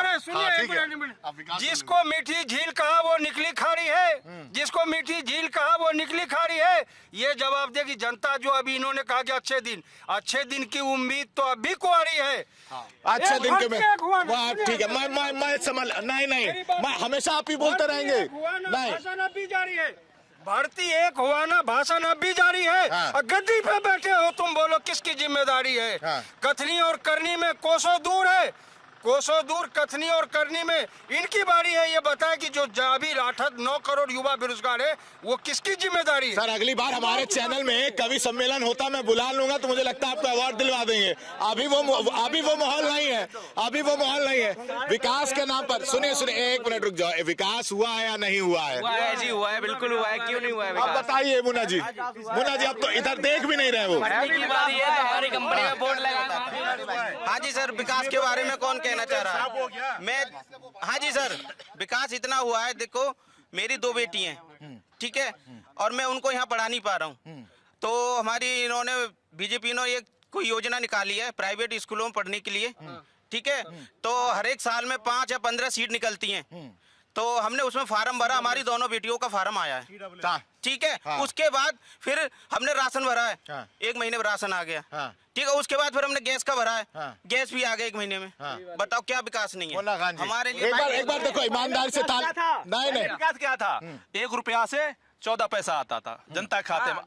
Speaker 5: जिसको मीठी झील कहा वो निकली खाड़ी है, जिसको मीठी झील कहा वो निकली खाड़ी है। ये जवाब देगी जनता जो अभी इन्होंने कहा कि अच्छे दिन की उम्मीद तो अभी कुंवारी है।
Speaker 1: अच्छे दिन के में वाह, ठीक है, मैं समझ नहीं, मैं हमेशा आप ही बोलते रहेंगे। नहीं,
Speaker 5: भाषण अब भी जारी है, भारतीय एक हुआ ना, भाषण अब भी जारी है। और गद्दी पे बैठे हो तुम, बोलो किसकी जिम्मेदारी है? कथनी और करनी में कोसों दूर है, कोसों दूर कथनी और करनी में इनकी बारी है। ये बताए कि जो अभी 9 करोड़ युवा बेरोजगार है, वो किसकी जिम्मेदारी है?
Speaker 1: सर अगली बार हमारे चैनल में कवि सम्मेलन होता, मैं बुला लूंगा, तो मुझे लगता है आपको अवार्ड दिलवा देंगे। अभी वो माहौल नहीं है, अभी वो माहौल नहीं है। विकास के नाम पर सुनिए, एक मिनट रुक जाओ। विकास हुआ है या नहीं हुआ है?
Speaker 10: हुआ है जी, हुआ है, बिल्कुल हुआ है। क्यों नहीं हुआ है?
Speaker 1: आप बताइए मुन्ना जी, अब तो इधर देख भी नहीं रहे वो।
Speaker 10: हमारी कंपनी में बोर्ड लगा।
Speaker 3: हाँ जी सर, विकास के बारे में कौन कहना चाह रहा है? मैं, हाँ जी सर, विकास इतना हुआ है, देखो मेरी 2 बेटी हैं, ठीक है, और मैं उनको यहाँ पढ़ा नहीं पा रहा हूँ। तो हमारी इन्होंने बीजेपी ने एक कोई योजना निकाली है प्राइवेट स्कूलों में पढ़ने के लिए, ठीक है। तो हर एक साल में 5 या 15 सीट निकलती हैं। तो हमने उसमें फार्म भरा, हमारी दोनों बेटियों का फार्म आया है, ठीक है। उसके बाद फिर हमने राशन भरा है, 1 महीने में राशन आ गया, ठीक है। उसके बाद फिर हमने गैस का भरा है, गैस भी आ गया 1 महीने में। बताओ क्या विकास नहीं है हमारे लिए?
Speaker 1: एक बार देखो ईमानदारी से नहीं,
Speaker 10: विकास क्या था? 1 रुपया से 14 पैसा आता था जनता के खाते में।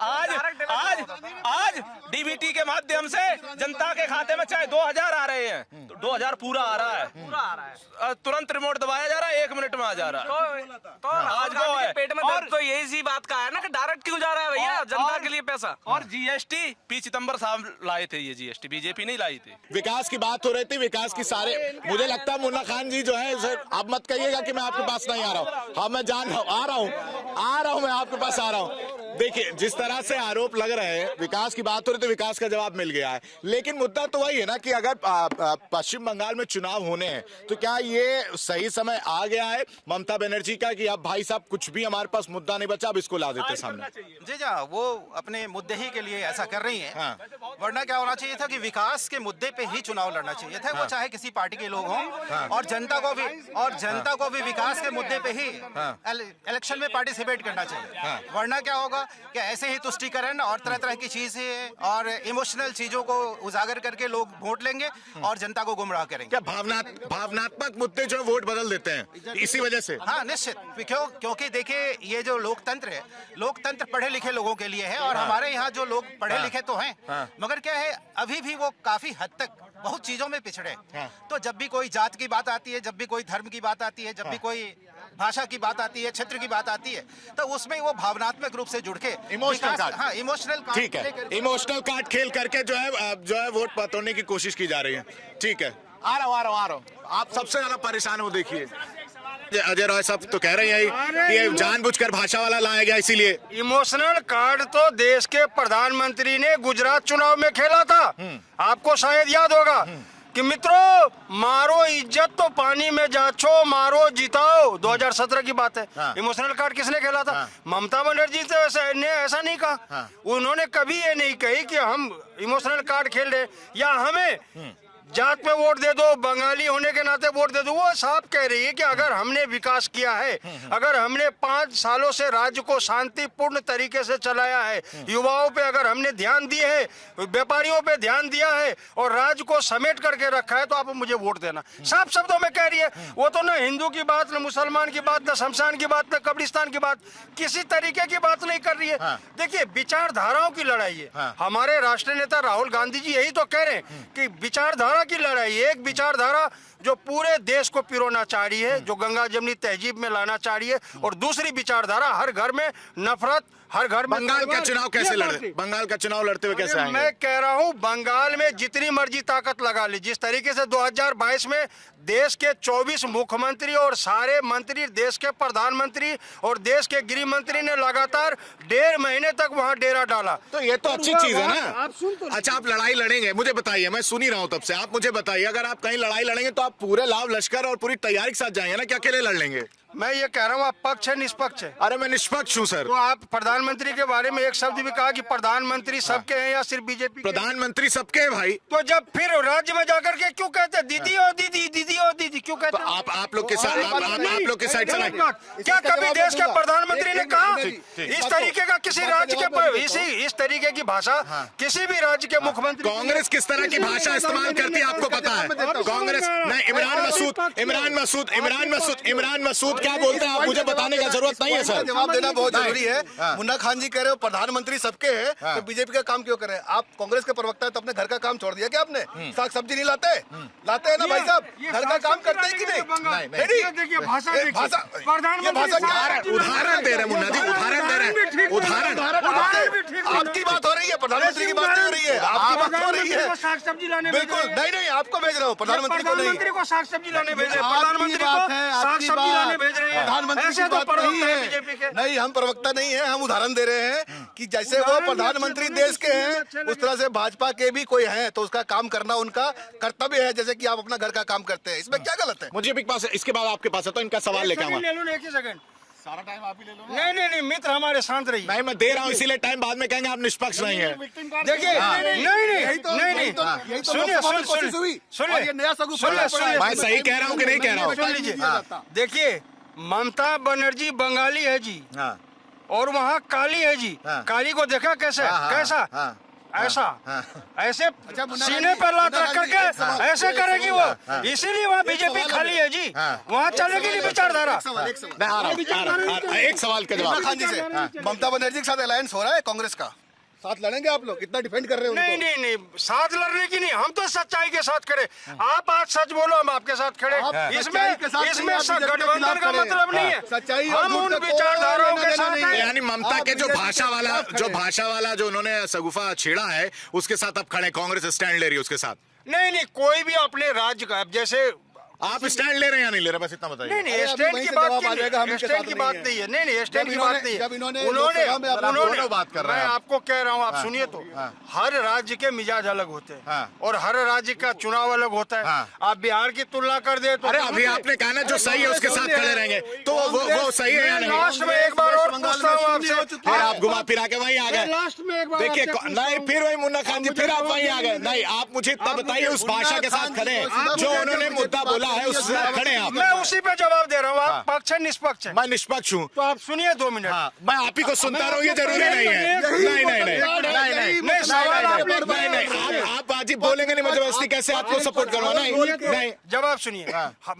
Speaker 10: आज डीबीटी के माध्यम से जनता के खाते में चाहे 2000 आ रहे हैं, तो 2000 पूरा आ रहा है, तुरंत रिमोट दबाया जा रहा है, 1 मिनट में आ जा रहा है। तो आज वो है पेट में दर्द, तो यही सी बात का है ना कि डायरेक्ट क्यों जा रहा है भैया जनता के लिए पैसा। और जीएसटी पी चिदम्बर साहब लाए थे, ये जीएसटी बीजेपी नहीं लाई थी।
Speaker 1: विकास की बात हो रही थी, विकास की सारे, मुझे लगता है मुन्ना खान जी जो है, आप मत कहिएगा कि मैं आपके पास नहीं आ रहा हूँ। हाँ मैं जान रहा हूँ, आ रहा हूँ, मैं आपके पास आ रहा हूँ। देखिए जिस तरह से आरोप लग रहे हैं, विकास की बात हो रही तो विकास का जवाब मिल गया है, लेकिन मुद्दा तो वही है ना कि अगर पश्चिम बंगाल में चुनाव होने हैं तो क्या ये सही समय आ गया है ममता बनर्जी का कि अब भाई साहब कुछ भी हमारे पास मुद्दा नहीं बचा, अब इसको ला देते सामने?
Speaker 11: जी जा, वो अपने मुद्दे ही के लिए ऐसा कर रही हैं। वरना क्या होना चाहिए था कि विकास के मुद्दे पे ही चुनाव लड़ना चाहिए था। वो चाहे किसी पार्टी के लोग हों, और जनता को भी विकास के मुद्दे पे ही इलेक्शन में पार्टिसिपेट करना चाहिए। वरना क्या होगा कि ऐसे ही तुष्टीकरण और तरह तरह की चीजें और इमोशनल चीजों को उजागर करके लोग वोट लेंगे और जनता को गुमराह करेंगे।
Speaker 1: क्या भावनात्मक मुद्दे जो वोट बदल देते हैं इसी वजह से?
Speaker 11: हाँ निश्चित, क्योंकि देखिए ये जो लोकतंत्र है, लोकतंत्र पढ़े लिखे लोगों के लिए है, और हमारे यहाँ जो लोग पढ़े लिखे तो हैं, मगर क्या है अभी भी वो काफी हद तक बहुत चीजों में पिछड़े। तो जब भी कोई जात की बात आती है, जब भी कोई धर्म की बात आती है, जब भी कोई भाषा की बात आती है, क्षेत्र की बात आती है, तो उसमें वो भावनात्मक रूप से जुड़ के इमोशनल कार्ड,
Speaker 1: ठीक है, इमोशनल कार्ड खेल करके जो है वोट पतोड़ने की कोशिश की जा रही है। ठीक है, आ रहा हूँ। आप सबसे ज्यादा परेशान हो, देखिए अजय राय साहब तो कह रहे हैं कि ये जानबूझकर भाषा वाला लाया गया इसीलिए।
Speaker 5: इमोशनल कार्ड तो देश के प्रधानमंत्री ने गुजरात चुनाव में खेला था, आपको शायद याद होगा कि मित्रों, मारो इज्जत तो पानी में जाचो, मारो जिताओ, 2017 की बात है। इमोशनल कार्ड किसने खेला था? ममता बनर्जी ने ऐसा नहीं कहा। उन्होंने कभी ये नहीं कही कि हम इमोशनल कार्ड खेल रहे या हमें जात में वोट दे दो, बंगाली होने के नाते वोट दे दो। वो साफ कह रही है कि अगर हमने विकास किया है, अगर हमने 5 सालों से राज्य को शांतिपूर्ण तरीके से चलाया है, युवाओं पे अगर हमने ध्यान दिए है, व्यापारियों पे ध्यान दिया है और राज्य को समेट करके रखा है, तो आप मुझे वोट देना। साफ शब्दों में कह रही है वो। तो न हिंदू की बात, न मुसलमान की बात, न शमशान की बात, न कब्रिस्तान की बात, किसी तरीके की बात नहीं कर रही है। देखिए विचारधाराओं की लड़ाई है। हमारे राष्ट्रीय नेता राहुल गांधी जी यही तो कह रहे हैं कि विचारधारा विचारधारा की लड़ाई, एक विचारधारा जो पूरे देश को पिरोना चाह रही है, जो गंगा जमनी तहजीब में लाना चाह रही है, और दूसरी विचारधारा हर घर में नफरत, हर घर में
Speaker 1: बंगाल का चुनाव कैसे लड़ते, बंगाल का चुनाव लड़ते हुए कैसे आएंगे?
Speaker 5: मैं कह रहा हूं बंगाल में जितनी मर्जी ताकत लगा ली, जिस तरीके से 2022 में देश के 24 मुख्यमंत्री और सारे मंत्री, देश के प्रधानमंत्री और देश के गृह मंत्री ने लगातार 1.5 महीने तक वहां डेरा डाला।
Speaker 1: तो ये तो अच्छी चीज है ना। अच्छा, आप लड़ाई लड़ेंगे, मुझे बताइए, मैं सुन ही रहा हूं तब से, आप मुझे बताइए, अगर आप कहीं लड़ाई लड़ेंगे तो आप पूरे लाव लश्कर और पूरी तैयारी के साथ जाएंगे ना, क्या अकेले लड़ लेंगे?
Speaker 5: मैं ये कह रहा हूँ आप पक्ष है निष्पक्ष है?
Speaker 1: अरे मैं निष्पक्ष हूँ सर।
Speaker 5: तो आप प्रधानमंत्री के बारे में एक शब्द भी कहा कि प्रधानमंत्री सबके हैं या सिर्फ बीजेपी?
Speaker 1: प्रधानमंत्री सबके हैं भाई।
Speaker 5: तो जब फिर राज्य में जाकर के क्यों कहते हैं दीदी और दीदी, दीदी और दीदी क्यों कहते हैं?
Speaker 1: तो आप लोग के साथ, आप लोग के साइड से
Speaker 5: क्या कभी देश के प्रधानमंत्री ने कहा इस तरीके का किसी राज्य के इस तरीके की भाषा किसी भी राज्य के मुख्यमंत्री?
Speaker 1: कांग्रेस किस तरह की भाषा इस्तेमाल करती है आपको पता है? कांग्रेस नहीं, इमरान मसूद क्या बोलते हैं आप मुझे बताने का जरूरत नहीं है सर।
Speaker 6: जवाब देना बहुत जरूरी है। मुन्ना खान जी कह रहे हो प्रधानमंत्री सबके हैं, तो बीजेपी का काम क्यों करें? आप कांग्रेस के प्रवक्ता है तो अपने घर का काम छोड़ दिया क्या आपने? साग सब्जी नहीं लाते? लाते हैं ना भाई साहब, घर का काम करते हैं कि नहीं?
Speaker 5: देखिए भाषा,
Speaker 1: उदाहरण दे रहे मुन्ना जी, उदाहरण दे रहे, उदाहरण।
Speaker 6: आपकी बात हो रही है, प्रधानमंत्री की बात नहीं हो रही है, आपकी बात हो रही है।
Speaker 5: साग सब्जी लाने
Speaker 6: बिल्कुल नहीं, आपको भेज रहा हूँ, प्रधानमंत्री को नहीं।
Speaker 5: को साग सब्जी लाने भेज रहे हैं, प्रधानमंत्री को साग सब्जी लाने भेज रहे हैं।
Speaker 6: प्रधानमंत्री
Speaker 5: ऐसे
Speaker 6: की
Speaker 5: तो
Speaker 6: बात नहीं है
Speaker 5: बीजेपी के।
Speaker 6: नहीं, हम प्रवक्ता नहीं है, हम उदाहरण दे रहे हैं कि जैसे वो प्रधानमंत्री देश के हैं उस तरह से भाजपा के भी कोई हैं, तो उसका काम करना उनका कर्तव्य है, जैसे कि आप अपना घर का काम करते हैं। इसमें क्या गलत है?
Speaker 1: मुझे भी पास, इसके बाद आपके पास है तो इनका सवाल लेकर आऊंगा।
Speaker 5: ले लो, एक ही सेकंड, सारा टाइम आप ही ले लो। नहीं, मित्र हमारे शांत रहिए।
Speaker 1: नहीं, मैं दे रहा हूँ इसीलिए टाइम, बाद में कहेंगे आप निष्पक्ष नहीं है।
Speaker 5: देखिए नहीं, सुनिए,
Speaker 1: मैं सही कह रहा हूँ कि नहीं कह रहा हूँ?
Speaker 5: सुन लीजिए, देखिए ममता बनर्जी बंगाली है जी, और वहाँ काली है जी। काली को देखा कैसे, कैसा ऐसा, ऐसे सीने पर लात रख करके ऐसे करेगी वो, इसीलिए वहाँ बीजेपी खाली है जी, वहाँ चलेगी नहीं विचारधारा।
Speaker 1: एक सवाल का जवाब
Speaker 6: खान जी से, ममता बनर्जी के साथ अलायंस हो रहा है कांग्रेस का, साथ लड़ेंगे आप लोग? कितना डिफेंड कर रहे हो?
Speaker 5: नहीं, साथ लड़ने की नहीं, हम तो सच्चाई के साथ खड़े। आप आज सच बोलो, हम आपके साथ खड़े। इसमें गठबंधन का मतलब नहीं है,
Speaker 6: सच्चाई
Speaker 5: हम उन विचारधाराओं के साथ हैं।
Speaker 1: यानी ममता के जो भाषा वाला जो उन्होंने सगुफा छेड़ा है उसके साथ आप खड़े, कांग्रेस स्टैंड ले रही है उसके साथ?
Speaker 5: नहीं, कोई भी अपने राज्य का, जैसे
Speaker 1: आप स्टैंड ले रहे हैं या नहीं ले रहे, बस इतना बताइए।
Speaker 5: नहीं, स्टैंड की बात नहीं है, नहीं, स्टैंड की बात नहीं है। उन्होंने बात कर रहे हैं, मैं आपको कह रहा हूँ, आप सुनिए तो, हर राज्य के मिजाज अलग होते हैं और हर राज्य का चुनाव अलग होता है। आप बिहार की तुलना कर दे तो,
Speaker 1: अरे अभी आपने कहा ना जो सही है उसके साथ खड़े रहेंगे, तो वो सही है या नहीं?
Speaker 5: लास्ट में एक बार और पूछता हूँ आपसे,
Speaker 1: फिर आप घुमा फिरा के वहीं आ गए।
Speaker 5: लास्ट में एक बार
Speaker 1: देखिए नहीं, फिर वही मुन्ना खान जी, फिर आप वहीं आ गए। नहीं, आप मुझे इतना बताइए, उस भाषा के साथ खड़े हैं जो उन्होंने मुद्दा बोला है, उससे खड़े आप?
Speaker 5: मैं उसी पे जवाब दे रहा हूँ। आप पक्ष है निष्पक्ष है?
Speaker 1: मैं निष्पक्ष हूँ।
Speaker 5: तो आप सुनिए 2 मिनट।
Speaker 1: मैं आप ही को सुनता रहूँ, ये जरूरी नहीं है। नहीं, सवाल आप बाजी बोलेंगे नहीं, मैं जबरदस्ती कैसे आपको सपोर्ट करूँगा? नहीं,
Speaker 5: जवाब सुनिए।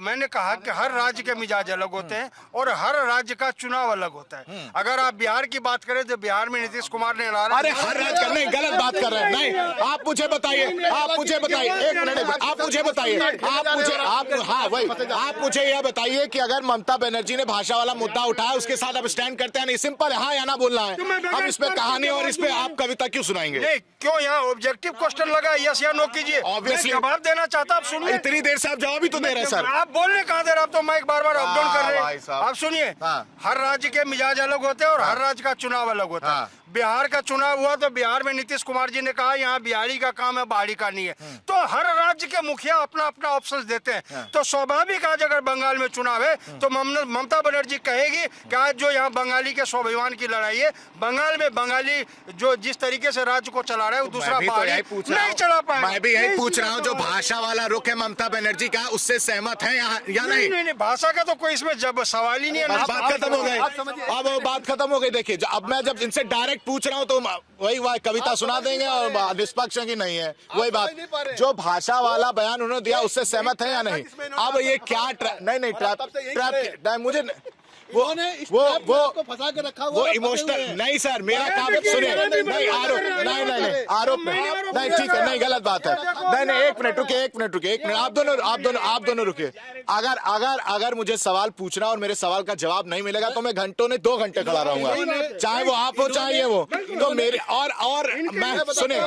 Speaker 5: मैंने कहा कि हर राज्य के मिजाज अलग होते हैं और हर राज्य का चुनाव अलग होता है। अगर आप बिहार की बात करें तो बिहार में नीतीश कुमार ने
Speaker 1: अरे हर राज्य का नहीं, गलत बात कर रहे हैं। नहीं, आप मुझे बताइए, एक मिनट, आप मुझे बताइए, आप मुझे यह बताइए कि अगर ममता बनर्जी ने भाषा वाला मुद्दा उठाया उसके साथ आप स्टैंड करते हैं? नहीं, सिंपल है, हाँ या ना बोलना है। अब इस पे कहानी और इस पे आप कविता क्यों सुनाएंगे?
Speaker 5: नहीं, क्यों यहाँ ऑब्जेक्टिव क्वेश्चन लगा, यस या नो कीजिए।
Speaker 1: Obviously
Speaker 5: जवाब देना चाहता, आप सुनिए।
Speaker 1: इतनी देर से आप जवाब ही तो दे रहे हैं सर।
Speaker 5: आप बोलने कहाँ दे रहे, आप तो माइक बार अप डाउन कर रहे हैं। आप सुनिए, हर राज्य के मिजाज अलग होते हैं और हर राज्य का चुनाव अलग होता है। बिहार का चुनाव हुआ तो बिहार में नीतीश कुमार जी ने कहा यहाँ बिहारी का काम है, बाहरी का नहीं है। तो हर राज्य के मुखिया अपना अपना ऑप्शन देते हैं। तो स्वाभाविक आज अगर बंगाल में चुनाव है तो ममता बनर्जी कहेगी कि आज जो यहाँ बंगाली के स्वाभिमान की लड़ाई है, बंगाल में बंगाली जो जिस तरीके से राज्य को चला रहा है वो दूसरा नहीं चला पाएगा।
Speaker 1: मैं भी यही पूछ रहा हूँ, जो भाषा वाला रुख है ममता बनर्जी का, उससे सहमत है या नहीं?
Speaker 5: भाषा का तो कोई इसमें जब सवाल ही नहीं है।
Speaker 1: बात खत्म हो गई, अब वो बात खत्म हो गई। देखिए, अब मैं जब इनसे डायरेक्ट पूछ रहा हूँ तो वही कविता सुना देंगे और निष्पक्ष की नहीं है। वही बात, जो भाषा वाला बयान उन्होंने दिया उससे सहमत है या नहीं? अब ये क्या नहीं, ट्रैप मुझे
Speaker 6: वो फंसा के रखा हुआ
Speaker 1: वो इमोशनल नहीं सर, मेरा काम सुनिए, नहीं आरोप नहीं आरोप नहीं, ठीक है, नहीं गलत बात है, नहीं एक मिनट रुकिए, आप दोनों रुकिए। अगर मुझे सवाल पूछना और मेरे सवाल का जवाब नहीं मिलेगा तो मैं घंटों ने 2 घंटे खड़ा रहूंगा, चाहे वो आप हो चाहे ये वो। तो मेरे और मैं सुने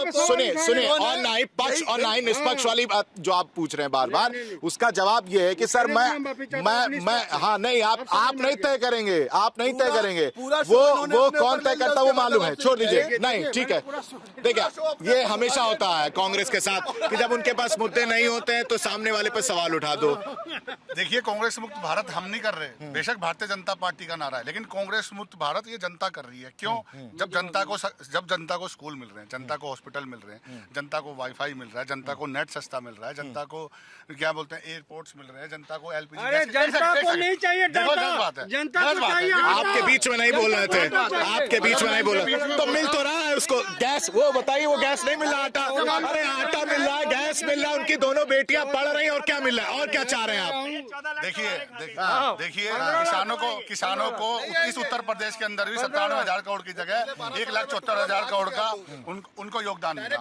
Speaker 1: और ना ही पक्ष और ना ही निष्पक्ष वाली बात जो आप पूछ रहे हैं बार बार, उसका जवाब ये है कि सर मैं हाँ नहीं, आप नहीं तय करेंगे, वो कौन तय करता वो मालूम है, छोड़ दीजिए। नहीं ठीक है, देखिए ये हमेशा होता है कांग्रेस के साथ कि जब उनके पास मुद्दे नहीं होते हैं तो सामने वाले पर सवाल उठा दो।
Speaker 4: देखिए, कांग्रेस मुक्त भारत हम नहीं कर रहे, बेशक भारतीय जनता पार्टी का नारा है, लेकिन कांग्रेस मुक्त भारत ये जनता कर रही है। क्यों? जब जनता को स्कूल मिल रहे हैं, जनता को हॉस्पिटल मिल रहे हैं, जनता को वाईफाई मिल रहा है, जनता को नेट सस्ता मिल रहा है, जनता को क्या बोलते हैं एयरपोर्ट्स मिल रहे हैं, जनता को एलपीजी।
Speaker 5: जनता को नहीं चाहिए,
Speaker 4: जनता को चाहिए।
Speaker 1: आपके बीच में नहीं बोल रहे थे, आपके बीच में नहीं बोल रहे तो मिल तो रहा है उसको गैस, वो बताइए वो गैस नहीं मिल रहा, आटा, अरे आटा मिल रहा है, गैस मिल रहा है, उनकी दोनों बेटियां पढ़ रही हैं और क्या मिल रहा है और क्या चाह रहे हैं आप?
Speaker 4: देखिए किसानों को इस उत्तर प्रदेश के अंदर भी 97,000 करोड़ की जगह 1,74,000 करोड़ का उनको योगदान मिला।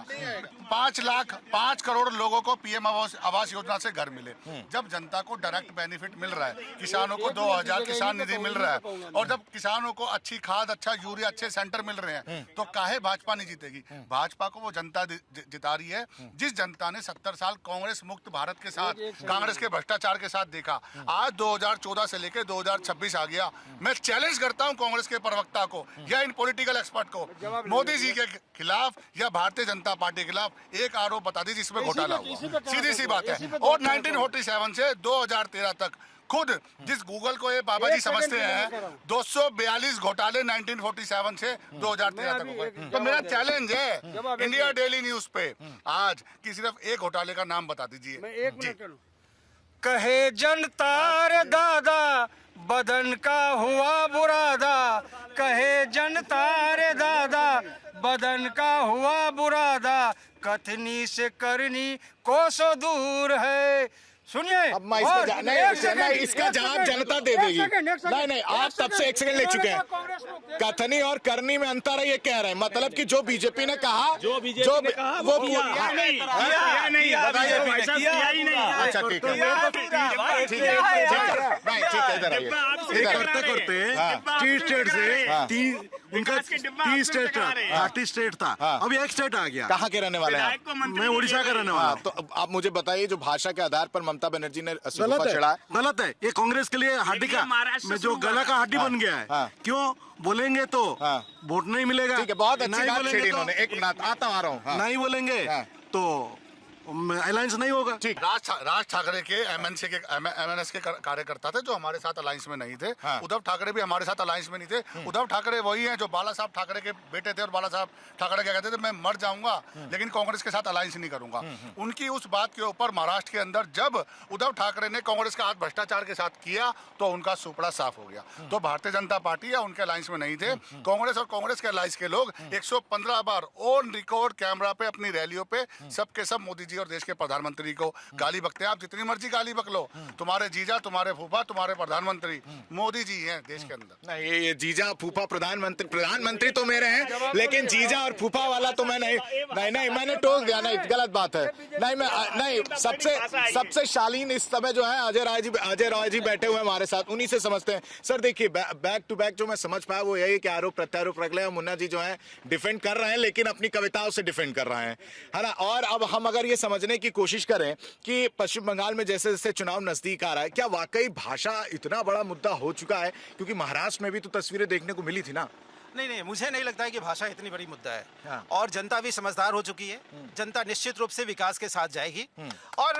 Speaker 4: 5 करोड़ लोगों को पीएम आवास योजना से घर मिले। जब जनता को डायरेक्ट बेनिफिट मिल रहा है, किसानों को 2,000 किसान निधि मिल रहा है, और जब किसानों को अच्छी खाद, अच्छा यूरिया, अच्छे सेंटर मिल रहे हैं, तो काहे भाजपा नहीं जीतेगी? भाजपा को वो जनता जिता रही है जिस जनता ने 70 साल कांग्रेस मुक्त भारत के साथ, कांग्रेस के भ्रष्टाचार के साथ देखा। आज 2014 से लेकर 2026 आ गया। मैं चैलेंज करता हूं कांग्रेस के प्रवक्ता को या इन पॉलिटिकल एक्सपर्ट को, मोदी जी के खिलाफ या भारतीय जनता पार्टी के खिलाफ एक आरोप बता दीजिए जिसमें घोटाला हुआ। सीधी सी बात है। और 1947 से 2013 तक खुद जिस गूगल को ये बाबा जी समझते हैं, 242 घोटाले 1947 से 2013 तक हो गए। तो मेरा चैलेंज है इंडिया डेली न्यूज पे आज कि सिर्फ एक घोटाले का नाम बता दीजिए।
Speaker 5: कहे जनता रे दादा बदन का हुआ बुरादा, कहे जनता रे दादा बदन का हुआ बुरादा, कथनी से करनी कोसों दूर है। सुनिए,
Speaker 1: अब मैं इसका जवाब जनता दे देगी। नहीं आप तब से 1 सेकंड ले चुके हैं। कथनी और करनी में अंतर है ये कह रहे हैं, मतलब कि जो बीजेपी ने कहा वो अच्छा ठीक
Speaker 12: है। स्टेट स्टेट था, अभी एक स्टेट आ गया।
Speaker 1: कहाँ के रहने वाले हैं?
Speaker 12: मैं उड़ीसा का रहने वाला।
Speaker 1: तो आप मुझे बताइए, जो भाषा के आधार पर ममता बनर्जी ने
Speaker 12: गलत है। ये कांग्रेस के लिए हड्डी का में जो गला का हड्डी बन गया है। क्यों बोलेंगे तो वोट नहीं मिलेगा।
Speaker 1: ठीक है, बहुत अच्छी बात छेड़ी इन्होंने। एक मिनट आता आ रहा हूँ।
Speaker 12: नहीं बोलेंगे तो अलायंस नहीं होगा।
Speaker 4: ठीक, राज ठाकरे के एमएनएस के कार्यकर्ता थे जो हमारे साथ अलायंस में नहीं थे। उद्धव ठाकरे भी हमारे साथ अलायंस में नहीं थे। उद्धव ठाकरे वही हैं जो बाला साहब ठाकरे के बेटे थे, और बाला साहब ठाकरे क्या कहते थे, मैं मर जाऊंगा लेकिन कांग्रेस के साथ अलायंस नहीं करूंगा। उनकी उस बात के ऊपर महाराष्ट्र के अंदर जब उद्धव ठाकरे ने कांग्रेस का हाथ भ्रष्टाचार के साथ किया तो उनका सुपड़ा साफ हो गया। तो भारतीय जनता पार्टी या उनके अलायंस में नहीं थे। कांग्रेस और कांग्रेस के अलायंस के लोग 115 बार ऑन रिकॉर्ड कैमरा पे अपनी रैलियों पे सबके सब मोदी और देश के प्रधानमंत्री को गाली बकते हैं। आप जितनी मर्जी गाली बक लो, तुम्हारे जीजा, तुम्हारे फूफा, तुम्हारे प्रधानमंत्री मोदी जी हैं देश के अंदर।
Speaker 1: नहीं, ये जीजा फूफा प्रधानमंत्री तो मेरे हैं, लेकिन जीजा और फूफा वाला तो मैं नहीं मैंने टोक दिया। नहीं, गलत बात है। नहीं सबसे शालीन इस समय जो है अजय राय जी बैठे हुए हैं हमारे साथ, उन्हीं से समझते हैं। सर देखिए, बैक टू बैक जो मैं समझ पाया वो यही कि आरोप प्रत्यारोप रख ले, मुन्ना जी जो है डिफेंड कर रहे हैं, लेकिन अपनी कविताओं से डिफेंड कर रहे हैं, है ना। और अब हम अगर ये समझने की कोशिश करें कि पश्चिम बंगाल में जैसे जैसे चुनाव नजदीक आ रहा है, क्या वाकई भाषा इतना बड़ा मुद्दा हो चुका है? क्योंकि महाराष्ट्र में भी तो तस्वीरें देखने को मिली थी ना।
Speaker 11: नहीं, मुझे नहीं लगता है कि भाषा इतनी बड़ी मुद्दा है। और जनता भी समझदार हो चुकी है। जनता निश्चित रूप से विकास के साथ जाएगी। और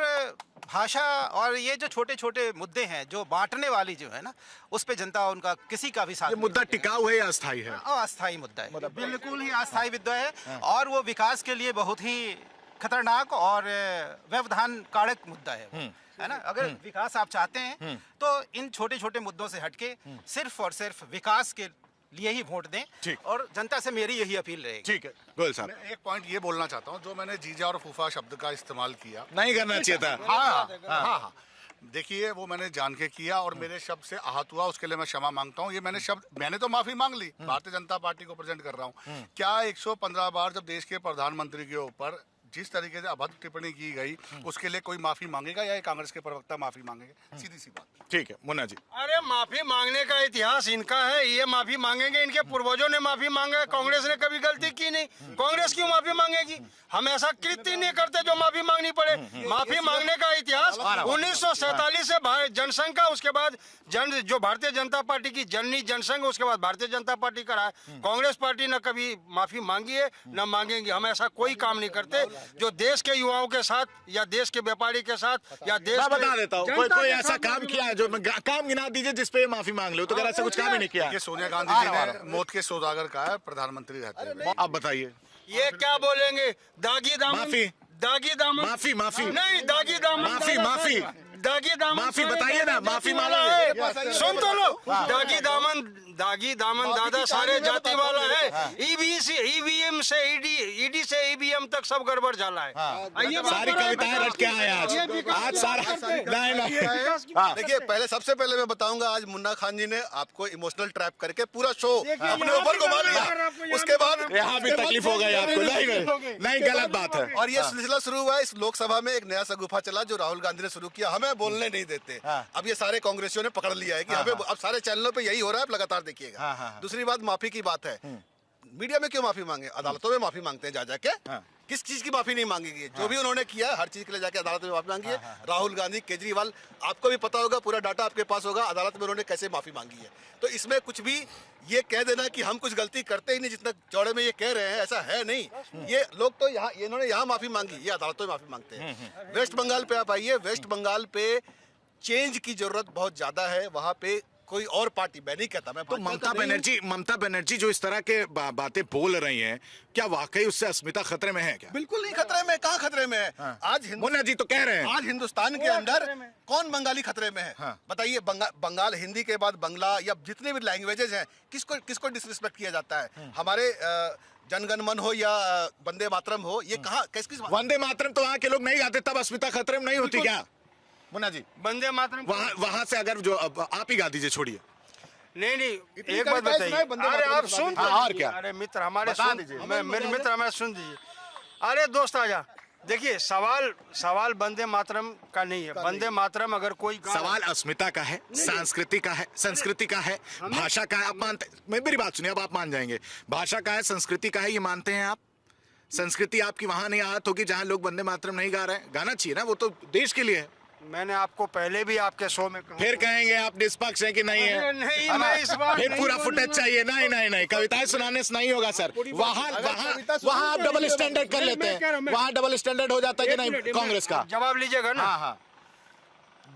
Speaker 11: भाषा और ये जो छोटे छोटे मुद्दे हैं जो बांटने वाली जो है ना, उस पे जनता उनका किसी का भी साथ।
Speaker 1: ये मुद्दा टिकाऊ है या अस्थायी है?
Speaker 11: अस्थायी मुद्दा है, बिल्कुल ही अस्थायी मुद्दा है। और वो विकास के लिए बहुत ही खतरनाक और व्यवधान कारक मुद्दा है ना। अगर विकास आप चाहते हैं तो इन छोटे छोटे मुद्दों से हटके सिर्फ और सिर्फ विकास के लिए ही वोट दें। और जनता से मेरी यही अपील रहेगी।
Speaker 1: ठीक है, गोयल साहब।
Speaker 4: मैं एक पॉइंट ये बोलना चाहता हूँ, जो मैंने जीजा और फूफा शब्द का इस्तेमाल किया,
Speaker 1: नहीं करना चाहिए था।
Speaker 4: हाँ। देखिए वो मैंने जान के किया और मेरे शब्द से आहत हुआ, उसके लिए मैं क्षमा मांगता हूँ। ये मैंने तो माफी मांग ली, भारतीय जनता पार्टी को प्रेजेंट कर रहा हूँ। क्या 115 बार जब देश के प्रधानमंत्री के ऊपर जिस तरीके से अभद्र टिप्पणी की गई उसके लिए कोई माफी मांगेगा या ये कांग्रेस के प्रवक्ता माफी मांगेंगे? सीधी सी बात।
Speaker 1: ठीक है मुन्ना जी।
Speaker 5: अरे माफी मांगने का इतिहास इनका है, ये माफी मांगेंगे, इनके पूर्वजों ने माफी मांगा है, कांग्रेस ने कभी गलती की नहीं, कांग्रेस क्यों माफी मांगेगी? हम ऐसा कृत्य नहीं करते जो माफी मांगनी पड़े। माफी मांगने का इतिहास 1947 से जनसंघ का, उसके बाद जो भारतीय जनता पार्टी की जननी जनसंघ, उसके बाद भारतीय जनता पार्टी का रहा है। कांग्रेस पार्टी न कभी माफी मांगी है न मांगेंगे। हम ऐसा कोई काम नहीं करते जो देश के युवाओं के साथ या देश के व्यापारी के साथ या देश
Speaker 1: मैं बता देता हूँ, कोई ऐसा काम किया है जो काम गिना दीजिए जिसपे माफी मांग लो, तो ऐसा कुछ काम ही नहीं किया।
Speaker 4: ये सोनिया गांधी जी ने मौत के सौदागर कहा है प्रधानमंत्री रहते हुए।
Speaker 1: आप बताइए
Speaker 5: ये क्या बोलेंगे? दागी दामन,
Speaker 1: माफी,
Speaker 5: दागी दामन,
Speaker 1: माफी
Speaker 5: नहीं, दागी दामन,
Speaker 1: माफी
Speaker 5: दागी दामन,
Speaker 1: माफी बताइए ना, माफी
Speaker 5: वाला है। सुन तो लो, दागी दामन दादा सारे जाति वाला है। ईवीएम से ईडी से ईवीएम तक सब गड़बड़ झाला है।
Speaker 1: सारी कविताएं रट के आए आज सारा।
Speaker 6: देखिए सबसे पहले मैं बताऊंगा, आज मुन्ना खान जी ने आपको इमोशनल ट्रैप करके पूरा शो अपने ऊपर घुमा लिया। उसके बाद
Speaker 1: यहाँ भी तकलीफ हो गई आपको? नहीं, गलत बात है।
Speaker 6: और ये सिलसिला शुरू हुआ है इस लोकसभा में, एक नया सगुफा चला जो राहुल गांधी ने शुरू किया, हमें बोलने नहीं देते। अब ये सारे कांग्रेसियों ने पकड़ लिया है कि हमें, अब सारे चैनलों पे यही हो रहा है, आप लगातार देखिएगा। दूसरी बात माफी की बात है। मीडिया में क्यों माफी मांगे? अदालतों में माफी मांगते हैं जा जाके। किस चीज की माफी नहीं मांगेगी? जो भी उन्होंने किया हर चीज के लिए जाके अदालत में माफी मांगी है। राहुल गांधी, केजरीवाल, आपको भी पता होगा, पूरा डाटा आपके पास होगा, अदालत में उन्होंने कैसे माफी मांगी है। तो इसमें कुछ भी ये कह देना कि हम कुछ गलती करते ही नहीं, जितना चौड़े में ये कह रहे हैं, ऐसा है नहीं। ये लोग तो यहाँ, इन्होंने यहाँ माफी मांगी, ये अदालतों में माफी मांगते हैं। वेस्ट बंगाल पे आप आइए, वेस्ट बंगाल पे चेंज की जरूरत बहुत ज्यादा है। वहां पे कोई और पार्टी, मैं नहीं कहता, मैं
Speaker 1: तो ममता बनर्जी जो इस तरह के बातें बोल रही हैं, क्या वाकई उससे अस्मिता खतरे में है क्या?
Speaker 6: बिल्कुल नहीं खतरे में। कहाँ खतरे में है? आज
Speaker 1: मुन्ना जी तो कह रहे हैं
Speaker 6: आज हिंदुस्तान के अंदर कौन बंगाली खतरे में है? बताइए। बंगाल, हिंदी के बाद बंगला या जितने भी लैंग्वेजेस हैं, किसको डिसरिस्पेक्ट किया जाता है? हमारे जनगण मन हो या वंदे मातरम हो, ये कहाँ किस
Speaker 1: वंदे मातरम तो वहाँ के लोग नहीं गाते, तब अस्मिता खतरे में नहीं होती क्या मुन्ना जी?
Speaker 5: वंदे मातरम
Speaker 1: वहाँ से अगर जो आप ही गा दीजिए, छोड़िए।
Speaker 5: नहीं, एक बात बताइए। अरे आप सुन,
Speaker 1: और क्या?
Speaker 5: अरे मित्र हमारे मेरे मित्र हमारे सुन दीजिए। अरे दोस्त आजा, देखिए सवाल वंदे मातरम का नहीं है। वंदे मातरम अगर कोई
Speaker 1: सवाल अस्मिता का है, संस्कृति का है, संस्कृति का है, भाषा का है। आप मानते? मेरी बात सुनिए, अब आप मान जाएंगे। भाषा का है, संस्कृति का है, ये मानते हैं आप? संस्कृति आपकी वहां नहीं आहत होगी जहां लोग वंदे मातरम नहीं गा रहे हैं? गाना चाहिए ना, वो तो देश के लिए है।
Speaker 5: मैंने आपको पहले भी आपके शो में कहा।
Speaker 1: फिर कहेंगे आप निष्पक्ष हैं कि नहीं है?
Speaker 5: नहीं, मैं इस बार
Speaker 1: फिर पूरा फुटेज चाहिए। नहीं, कविताएं सुनाने से नहीं होगा सर। वहाँ आप डबल स्टैंडर्ड कर लेते हैं, वहाँ डबल स्टैंडर्ड हो जाता है कि नहीं कांग्रेस का?
Speaker 5: जवाब लीजिएगा ना।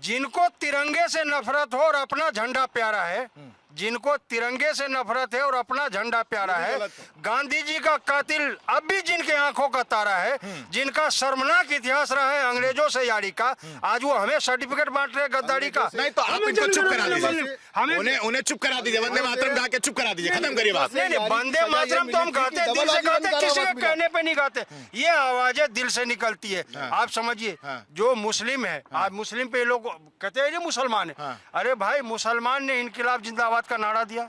Speaker 5: जिनको तिरंगे से नफरत हो और अपना झंडा प्यारा है, जिनको तिरंगे से नफरत है और अपना झंडा प्यारा है, गांधी जी का कातिल अब भी जिनके आंखों का तारा है, जिनका शर्मनाक इतिहास रहा है अंग्रेजों से यारी का, आज वो हमें सर्टिफिकेट बांट रहे गद्दारी का।
Speaker 1: नहीं तो आप इनको चुप करा दीजिए, उन्हें चुप करा दीजिए, वंदे मातरम गा के चुप करा दीजिए, खत्म करिए बात।
Speaker 5: नहीं, वंदे मातरम तो हम गाते हैं, दिल से गाते हैं, किसी के कहने पे नहीं गाते। ये आवाजें दिल से निकलती है। आप समझिए, जो मुस्लिम है, आज मुस्लिम पे लोग कहते हैं मुसलमान है। अरे भाई, मुसलमान ने इनकलाब जिंदाबाद का नारा दिया,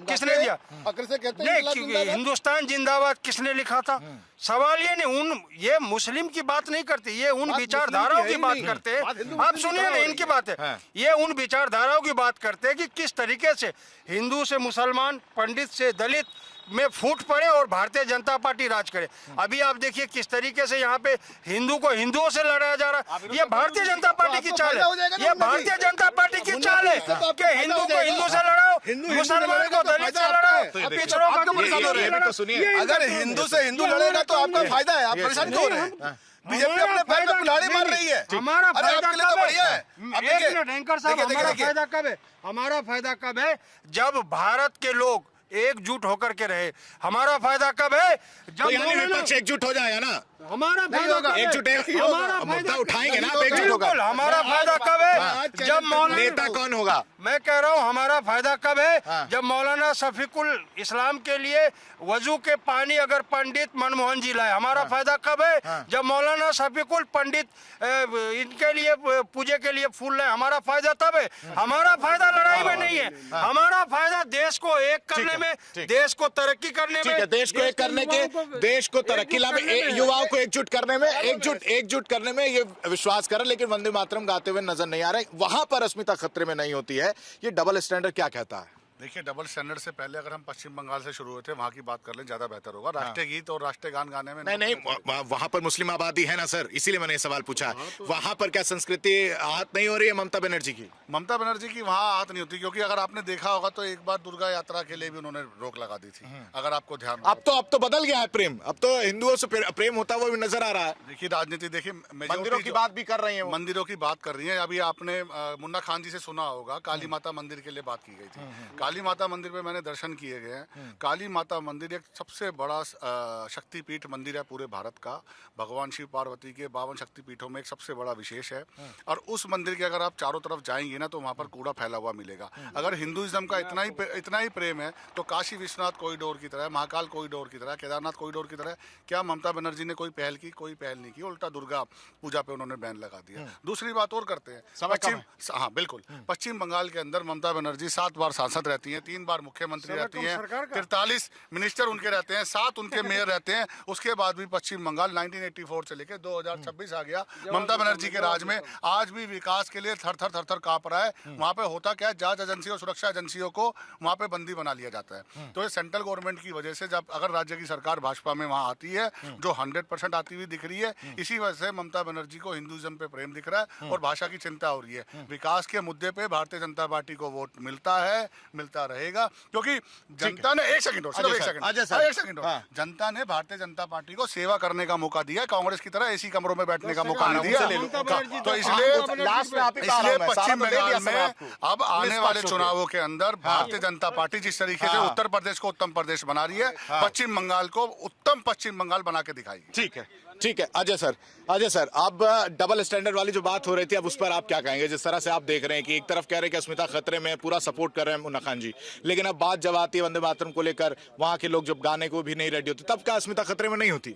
Speaker 5: किसने दिया? नहीं, हिंदुस्तान जिंदाबाद किसने लिखा था? सवाल ये नहीं, ये मुस्लिम की बात नहीं करते, ये उन विचारधाराओं की बात करते हैं। आप सुनिए ना, इनकी बात है, ये उन विचारधाराओं की बात करते हैं कि किस तरीके से हिंदू से मुसलमान, पंडित से दलित में फूट पड़े और भारतीय जनता पार्टी राज करे। अभी आप देखिए किस तरीके से यहाँ पे हिंदू को हिंदुओं से लड़ाया जा रहा है। ये भारतीय जनता पार्टी की चाल है, ये भारतीय जनता पार्टी की चाल है कि हिंदू को हिंदू से लड़ाओ, मुसलमान को दलित से लड़ाओ, पिछड़ों को।
Speaker 6: सुनिए, अगर हिंदू से हिंदू लड़ेगा तो आपका फायदा है, आप परेशान क्यों हो रहे हैं? बीजेपी अपने पैर पे कुल्हाड़ी मार रही है।
Speaker 5: हमारा फायदा
Speaker 6: तो बढ़िया है।
Speaker 5: एक मिनट एंकर साहब, हमारा फायदा कब है? हमारा फायदा कब है? जब भारत के लोग एकजुट होकर के रहे। हमारा फायदा कब है? जब
Speaker 1: तो यानी विपक्ष एकजुट हो जाएगा ना,
Speaker 5: हमारा फायदा कब है?
Speaker 1: एकजुट मुद्दा उठाएंगे ना, आप एकजुट
Speaker 5: बिल्कुल,
Speaker 1: होगा।
Speaker 5: हमारा फायदा कब है? जब मौलाना,
Speaker 1: नेता कौन होगा?
Speaker 5: मैं कह रहा हूँ हमारा फायदा कब है? जब मौलाना शफीकुल इस्लाम के लिए वजू के पानी अगर पंडित मनमोहन जी लाए, हमारा फायदा कब है? जब मौलाना शफीकुल पंडित इनके लिए पूजे के लिए फूल लाए, हमारा फायदा तब है। हमारा फायदा लड़ाई में नहीं है, हमारा फायदा देश को एक करने में, देश को तरक्की करने में,
Speaker 1: देश को एक करने के, देश को तरक्की लाने में, युवाओं को एकजुट करने में, एकजुट करने में ये विश्वास कर रहे, लेकिन वंदे मातरम गाते हुए नजर नहीं आ रहे। वहां पर अस्मिता खतरे में नहीं होती है। ये डबल स्टैंडर्ड क्या कहता है?
Speaker 4: देखिए, डबल स्टैंडर्ड से पहले अगर हम पश्चिम बंगाल से शुरू हुए थे, वहाँ की बात कर लें, ज्यादा बेहतर होगा। राष्ट्रीय गीत और राष्ट्रीय गान गाने में
Speaker 1: नहीं, वहां पर मुस्लिम आबादी है ना सर, इसीलिए मैंने ये सवाल पूछा। वहां पर क्या संस्कृति आहत नहीं हो रही है ममता बनर्जी की?
Speaker 4: ममता बनर्जी की वहाँ आहत नहीं होती, क्योंकि अगर आपने देखा होगा तो एक बार दुर्गा यात्रा के लिए भी उन्होंने रोक लगा दी थी, अगर आपको ध्यान।
Speaker 1: अब तो बदल गया है प्रेम, अब तो हिंदुओं से प्रेम होता हुआ भी नजर आ रहा है।
Speaker 4: देखिए, राजनीति देखिए,
Speaker 1: मंदिरों की बात भी कर रही है,
Speaker 4: मंदिरों की बात कर रही है। अभी आपने मुन्ना खान जी से सुना होगा, काली माता मंदिर के लिए बात की गई थी। काली माता मंदिर पे मैंने दर्शन किए गए हैं। काली माता मंदिर एक सबसे बड़ा शक्तिपीठ मंदिर है पूरे भारत का। भगवान शिव पार्वती के 52 शक्तिपीठों में एक सबसे बड़ा विशेष है। और उस मंदिर के अगर आप चारों तरफ जाएंगे ना, तो वहाँ पर कूड़ा फैला हुआ मिलेगा। अगर हिंदुइज्म का इतना ही प्रेम है, तो काशी विश्वनाथ कॉरिडोर की तरह, महाकाल कॉरिडोर की तरह, केदारनाथ कॉरिडोर की तरह क्या ममता बनर्जी ने कोई पहल की? कोई पहल नहीं की। उल्टा दुर्गा पूजा पे उन्होंने बैन लगा दिया। दूसरी बात और करते हैं, हाँ बिल्कुल, पश्चिम बंगाल के अंदर ममता बनर्जी 7 बार सांसद रहती हैं, 3 बार मुख्यमंत्री रहती हैं, 43 मिनिस्टर उनके रहते हैं, 7 उनके मेयर रहते हैं। उसके बाद भी पश्चिम बंगाल 1984 से लेकर 2026 आ गया ममता बनर्जी के राज में, आज भी विकास के लिए थर थर कांप रहा है। वहाँ पे होता क्या है, जांच एजेंसी और सुरक्षा एजेंसियों को वहाँ पे बंदी बना लिया जाता है। तो ये सेंट्रल गवर्नमेंट की वजह से, जब अगर राज्य की सरकार भाजपा में वहाँ आती है, जो 100% आती हुई दिख रही है, इसी वजह से ममता बनर्जी को हिंदुइज्म पे प्रेम दिख रहा है और भाषा की चिंता हो रही है। विकास के मुद्दे पे भारतीय जनता पार्टी को वोट मिलता है, मिलता रहेगा, क्योंकि जनता ने एक सेकंड जनता ने भारतीय जनता पार्टी को सेवा करने का मौका दिया है। कांग्रेस की तरह एसी कमरों में बैठने का मौका नहीं दिया। तो इसलिए पश्चिम बंगाल में अब आने वाले चुनावों के अंदर भारतीय जनता पार्टी जिस तरीके से उत्तर प्रदेश को उत्तम प्रदेश बना रही है, पश्चिम बंगाल को उत्तम पश्चिम बंगाल बना के दिखाएगी।
Speaker 1: ठीक है अजय सर, अब डबल स्टैंडर्ड वाली जो बात हो रही थी, अब उस पर आप क्या कहेंगे? जिस तरह से आप देख रहे हैं कि एक तरफ कह रहे हैं कि अस्मिता खतरे में, पूरा सपोर्ट कर रहे हैं मुन्ना खान जी, लेकिन अब बात जब आती है वंदे मातरम को लेकर, वहां के लोग जब गाने को भी नहीं रेडी होते, तब क्या अस्मिता खतरे में नहीं होती?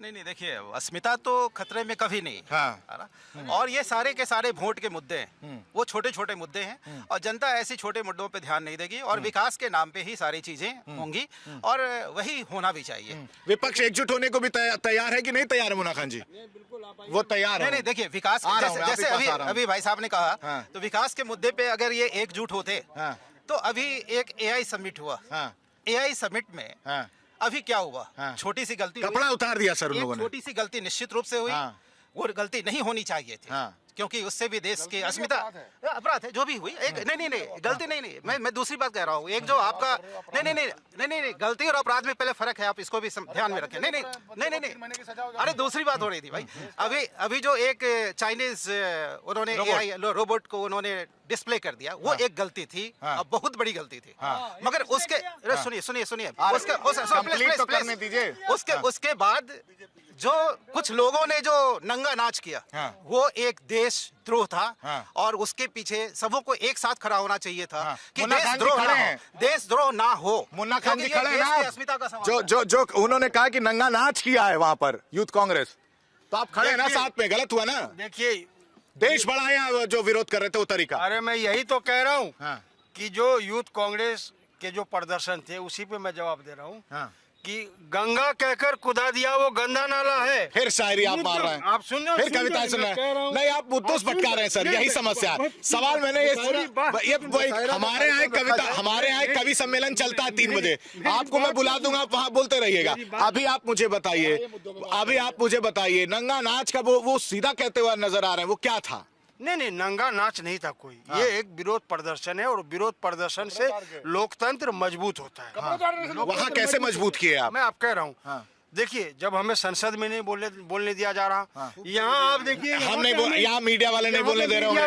Speaker 11: नहीं, देखिए, अस्मिता तो खतरे में कभी नहीं है ना। और ये सारे के सारे वोट के मुद्दे हैं, वो छोटे छोटे मुद्दे हैं, और जनता ऐसी छोटे मुद्दों पे ध्यान नहीं देगी, और विकास के नाम पे ही सारी चीजें होंगी, और वही होना भी चाहिए।
Speaker 1: विपक्ष एकजुट होने को भी तैयार है कि नहीं तैयार है मुन्ना खान जी? वो तैयार है।
Speaker 11: नहीं, देखिए, विकास जैसे अभी भाई साहब ने कहा, तो विकास के मुद्दे पे अगर ये एकजुट होते, तो अभी एक AI समिट हुआ, AI समिट में अभी क्या हुआ? छोटी सी गलती,
Speaker 1: कपड़ा उतार दिया सर उन लोगों ने।
Speaker 11: छोटी सी गलती निश्चित रूप से हुई, वो गलती नहीं होनी चाहिए थी, क्योंकि उससे भी देश की अस्मिता, अपराध है जो भी हुई। एक नहीं गलती नहीं, मैं दूसरी बात कह रहा हूँ। एक जो आपका नहीं, गलती और अपराध में पहले फर्क है, आप इसको भी ध्यान में रखें। नहीं, अरे दूसरी बात हो रही थी भाई। अभी जो एक चाइनीज उन्होंने AI रोबोट को उन्होंने डिस्प्ले कर दिया, वो एक गलती थी, अब बहुत बड़ी गलती थी। मगर उसके सुनिए उसके बाद जो कुछ लोगों ने जो नंगा नाच किया, वो एक देशद्रोह था, और उसके पीछे सबों को एक साथ खड़ा होना चाहिए था कि देशद्रोह ना हो।
Speaker 1: मुन्ना खान जी खड़े हैं ना, जो उन्होंने कहा कि नंगा नाच किया है वहां पर यूथ कांग्रेस, तो आप खड़े हैं ना साथ में, गलत हुआ ना?
Speaker 5: देखिए,
Speaker 1: देश बढ़ाया जो विरोध कर रहे थे वो तरीका।
Speaker 5: अरे मैं यही तो कह रहा हूँ कि जो यूथ कांग्रेस के जो प्रदर्शन थे, उसी पे मैं जवाब दे रहा हूँ कि गंगा कहकर कुदा दिया वो गंदा नाला है।
Speaker 1: फिर शायरी आप मार रहे हैं,
Speaker 5: आप सुन रहे,
Speaker 1: फिर कविताएं सुन रहे हैं। नहीं, आप मुद्दों से भटका रहे हैं सर, यही समस्या है। सवाल मैंने हमारे यहाँ कवि सम्मेलन चलता है 3 बजे, आपको मैं बुला दूंगा, आप वहाँ बोलते रहिएगा। अभी आप मुझे बताइए, नंगा नाच का वो सीधा कहते हुए नजर आ रहे हैं, वो क्या था?
Speaker 5: नहीं, नंगा नाच नहीं था कोई, ये एक विरोध प्रदर्शन है, और विरोध प्रदर्शन से लोकतंत्र मजबूत होता है।
Speaker 1: वहाँ कैसे मजबूत किए आप?
Speaker 5: मैं आप कह रहा हूँ, देखिए जब हमें संसद में नहीं बोलने दिया जा रहा, यहाँ आप देखिए
Speaker 1: हम नहीं यहाँ मीडिया वाले नहीं बोलने दे रहे होंगे।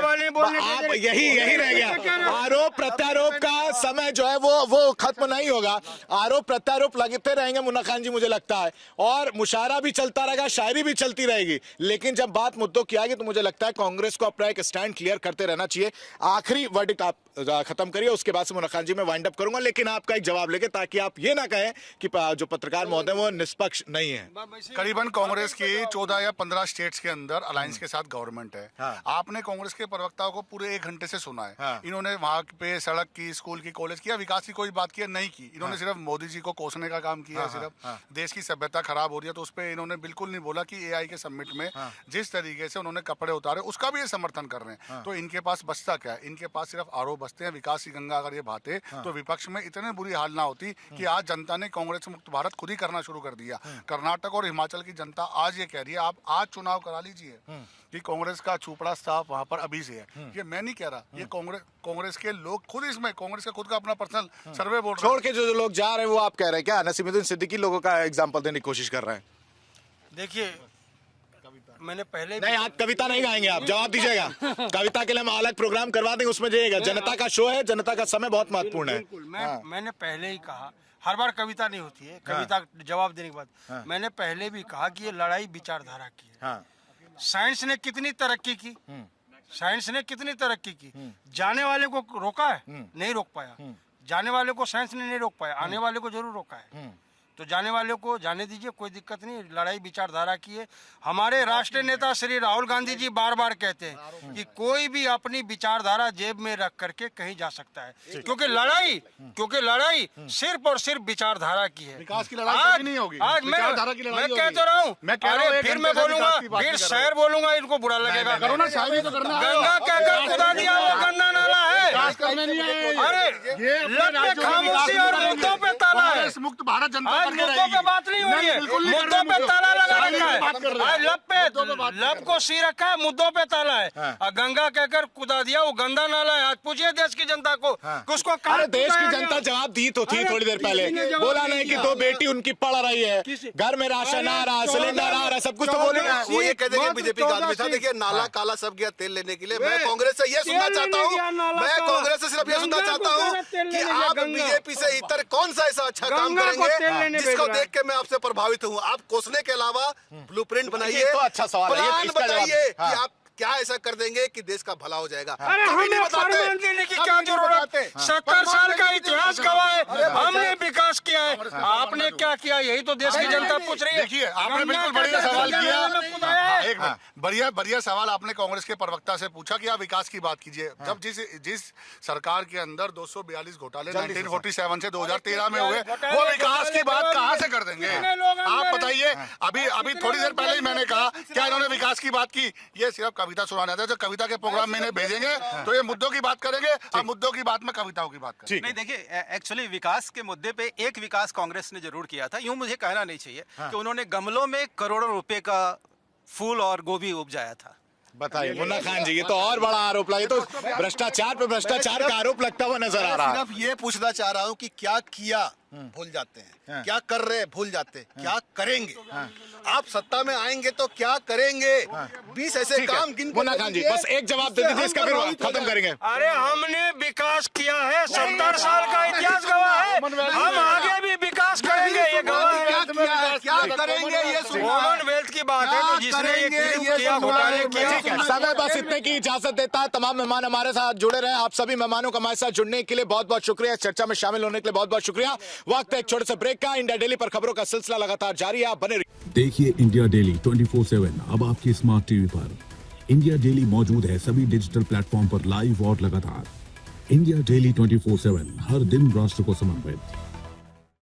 Speaker 1: आप यही रह गया। आरोप प्रत्यारोप का समय जो है वो खत्म नहीं होगा। आरोप प्रत्यारोप लगते रहेंगे मुन्ना खान जी, मुझे लगता है, और मुशायरा भी चलता रहेगा, शायरी भी चलती रहेगी। लेकिन जब बात मुद्दों की आएगी तो मुझे लगता है कांग्रेस को अपना एक स्टैंड क्लियर करते रहना चाहिए। आखिरी वर्डिक्ट आप खत्म करिए, उसके बाद से मुन्ना खान जी मैं वाइंड अप करूंगा, लेकिन आपका एक जवाब लेके, ताकि आप ये ना कहें कि जो पत्रकार महोदय वो निष्पक्ष नहीं है।
Speaker 4: करीबन कांग्रेस की 14 या 15 स्टेट्स के अंदर अलायंस के साथ गवर्नमेंट है। आपने कांग्रेस के प्रवक्ताओं को पूरे 1 घंटे से सुना है। इन्होंने वहां पे सड़क की, स्कूल की, कॉलेज की, विकास की कोई बात की नहीं की। इन्होंने सिर्फ मोदी जी को कोसने का काम किया। सिर्फ देश की सभ्यता खराब हो रही है तो उस पर इन्होंने बिल्कुल नहीं बोला कि AI के समिट में जिस तरीके से उन्होंने कपड़े उतारे उसका भी ये समर्थन कर रहे हैं। तो इनके पास बचता क्या है? इनके पास सिर्फ आरोप बचते हैं। विकास की गंगा अगर ये बहाते तो विपक्ष में इतने बुरी हाल ना होती कि आज जनता ने कांग्रेस मुक्त भारत खुद ही करना शुरू कर दिया। कर्नाटक और हिमाचल की जनता आज ये कह रही है आप आज चुनाव करा लीजिए कि कांग्रेस का चूपड़ा साफ वहां पर अभी से है। ये मैं नहीं कह रहा, ये कांग्रेस के लोग खुद, इसमें कांग्रेस का खुद का अपना पर्सनल सर्वे बोर्ड
Speaker 1: छोड़ के जो लोग जा रहे हैं वो आप कह रहे हैं क्या? नसीमुद्दीन सिद्दीकी लोगों का एग्जाम्पल देने की कोशिश कर रहे हैं।
Speaker 5: देखिए मैंने पहले
Speaker 1: नहीं, आप कविता नहीं गाएंगे, आप जवाब दीजिएगा। कविता के लिए हम अलग प्रोग्राम करवा देंगे, उसमें जाइएगा। जनता का शो है, जनता का समय बहुत महत्वपूर्ण है।
Speaker 5: बिल्कुल, मैंने पहले ही कहा, हर बार कविता नहीं होती है, कविता जवाब देने के बाद मैंने पहले भी कहा कि ये लड़ाई विचारधारा की है। साइंस ने कितनी तरक्की की, साइंस ने कितनी तरक्की की, जाने वाले को रोका है? नहीं रोक पाया। जाने वाले को साइंस ने नहीं रोक पाया, आने वाले को जरूर रोका है। तो जाने वाले को जाने दीजिए, कोई दिक्कत नहीं। लड़ाई विचारधारा की है। हमारे राष्ट्रीय नेता श्री राहुल गांधी जी बार बार कहते हैं कि कोई भी अपनी विचारधारा जेब में रख करके कहीं जा सकता है, क्योंकि लड़ाई सिर्फ और सिर्फ विचारधारा की है।
Speaker 4: विकास की लड़ाई नहीं होगी।
Speaker 5: आज मैं कह तो रहा हूँ, फिर मैं बोलूंगा, फिर शहर बोलूंगा, इनको बुरा लगेगा। गंगा कहकर खुदा दिया वो गंदा नाला है। अरे लब पे खामोशी और मुद्दों पे ताला है।
Speaker 4: मुक्त भारत जनता
Speaker 5: मुद्दों पे बात नहीं हो रही है, मुद्दों पे ताला लगा रखा है। आज लब को सी रखा है, मुद्दों पे ताला है। और गंगा कहकर कुदा दिया वो गंदा नाला है। आज पूछिए देश की जनता को कि उसको
Speaker 1: अरे देश की जनता जवाब दी तो थी थोड़ी देर पहले। बोला नहीं कि 2 बेटी उनकी पढ़ रही है, घर में राशन आ रहा, सिलेंडर आ रहा, सब कुछ तो बोले।
Speaker 6: वो ये कहते हैं बीजेपी का आदमी था। देखिए नाला काला सब गया तेल लेने के लिए। मैं कांग्रेस से ये सुनना चाहता हूँ, मैं कांग्रेस से सिर्फ ये सुनना चाहता हूँ कि आप बीजेपी से इतर कौन सा ऐसा अच्छा काम करेंगे जिसको देख के मैं आपसे प्रभावित हूँ। आप कोसने के अलावा ब्लूप्रिंट बनाइए,
Speaker 1: तो अच्छा सवाल है,
Speaker 6: प्लान
Speaker 1: इसका जवाब।
Speaker 6: बताइए कि आप क्या ऐसा कर देंगे कि देश का भला हो जाएगा।
Speaker 5: अरे हमें फरमान देने की क्या जरूरत है? 70 साल का इतिहास गवाह है, हमने विकास किया है, आपने क्या किया? यही तो देश की जनता पूछ रही है।
Speaker 4: देखिए आपने बिल्कुल बढ़िया सवाल किया। एक बढ़िया सवाल आपने कांग्रेस के प्रवक्ता से पूछा कि आप विकास की बात कीजिए। जब जिस सरकार के अंदर 242 घोटाले 1947 से 2013 में हुए, वो विकास की बात कहाँ से कर देंगे? आप बताइए। अभी थोड़ी देर पहले ही मैंने कहा क्या इन्होंने विकास की बात की? ये सिर्फ कविता सुनाने आते हैं। जो कविता के प्रोग्राम में इन्हें भेजेंगे तो ये मुद्दों की बात करेंगे, और मुद्दों की बात में कविताओं की बात करेंगे।
Speaker 11: नहीं देखिए, एक्चुअली विकास के मुद्दे पे एक विकास कांग्रेस ने जरूर किया था। यूं मुझे कहना नहीं चाहिए कि उन्होंने गमलों में करोड़ों रुपए का फूल और गोभी उपजाया था।
Speaker 1: बताइए मुन्ना खान जी, ये तो और बड़ा आरोप लगा। ये तो भ्रष्टाचार पे भ्रष्टाचार का आरोप लगता हुआ नजर आ रहा है।
Speaker 6: सिर्फ ये पूछना चाह रहा हूँ कि क्या किया भूल जाते हैं, क्या कर रहे भूल जाते हैं, क्या करेंगे? आप सत्ता में आएंगे तो क्या करेंगे? 20 ऐसे काम गिन
Speaker 1: मुन्ना खान जी बस एक जवाब दे दीजिए, इसका फिर खत्म करेंगे।
Speaker 5: अरे हमने विकास किया है, 70 साल का इतिहास गवाह है, हम आगे भी विकास करेंगे। ये गवाह है।
Speaker 6: क्या करेंगे ये
Speaker 5: कॉमनवेल्थ की बात है, तो जिसने ये किया घोटाले किया।
Speaker 1: समय बस इतने की इजाजत देता है। तमाम मेहमान हमारे साथ जुड़े रहे। आप सभी मेहमानों का हमारे साथ जुड़ने के लिए बहुत बहुत शुक्रिया। इस चर्चा में शामिल होने के लिए बहुत बहुत शुक्रिया। वक्त एक छोटे से ब्रेक का। इंडिया डेली पर खबरों का सिलसिला लगातार जारी है, आप बने रहिए।
Speaker 13: देखिए इंडिया डेली 24/7 अब आपकी स्मार्ट टीवी पर। इंडिया डेली मौजूद है सभी डिजिटल प्लेटफॉर्म पर लाइव और लगातार। इंडिया डेली 24/7 हर दिन राष्ट्र को समर्पित।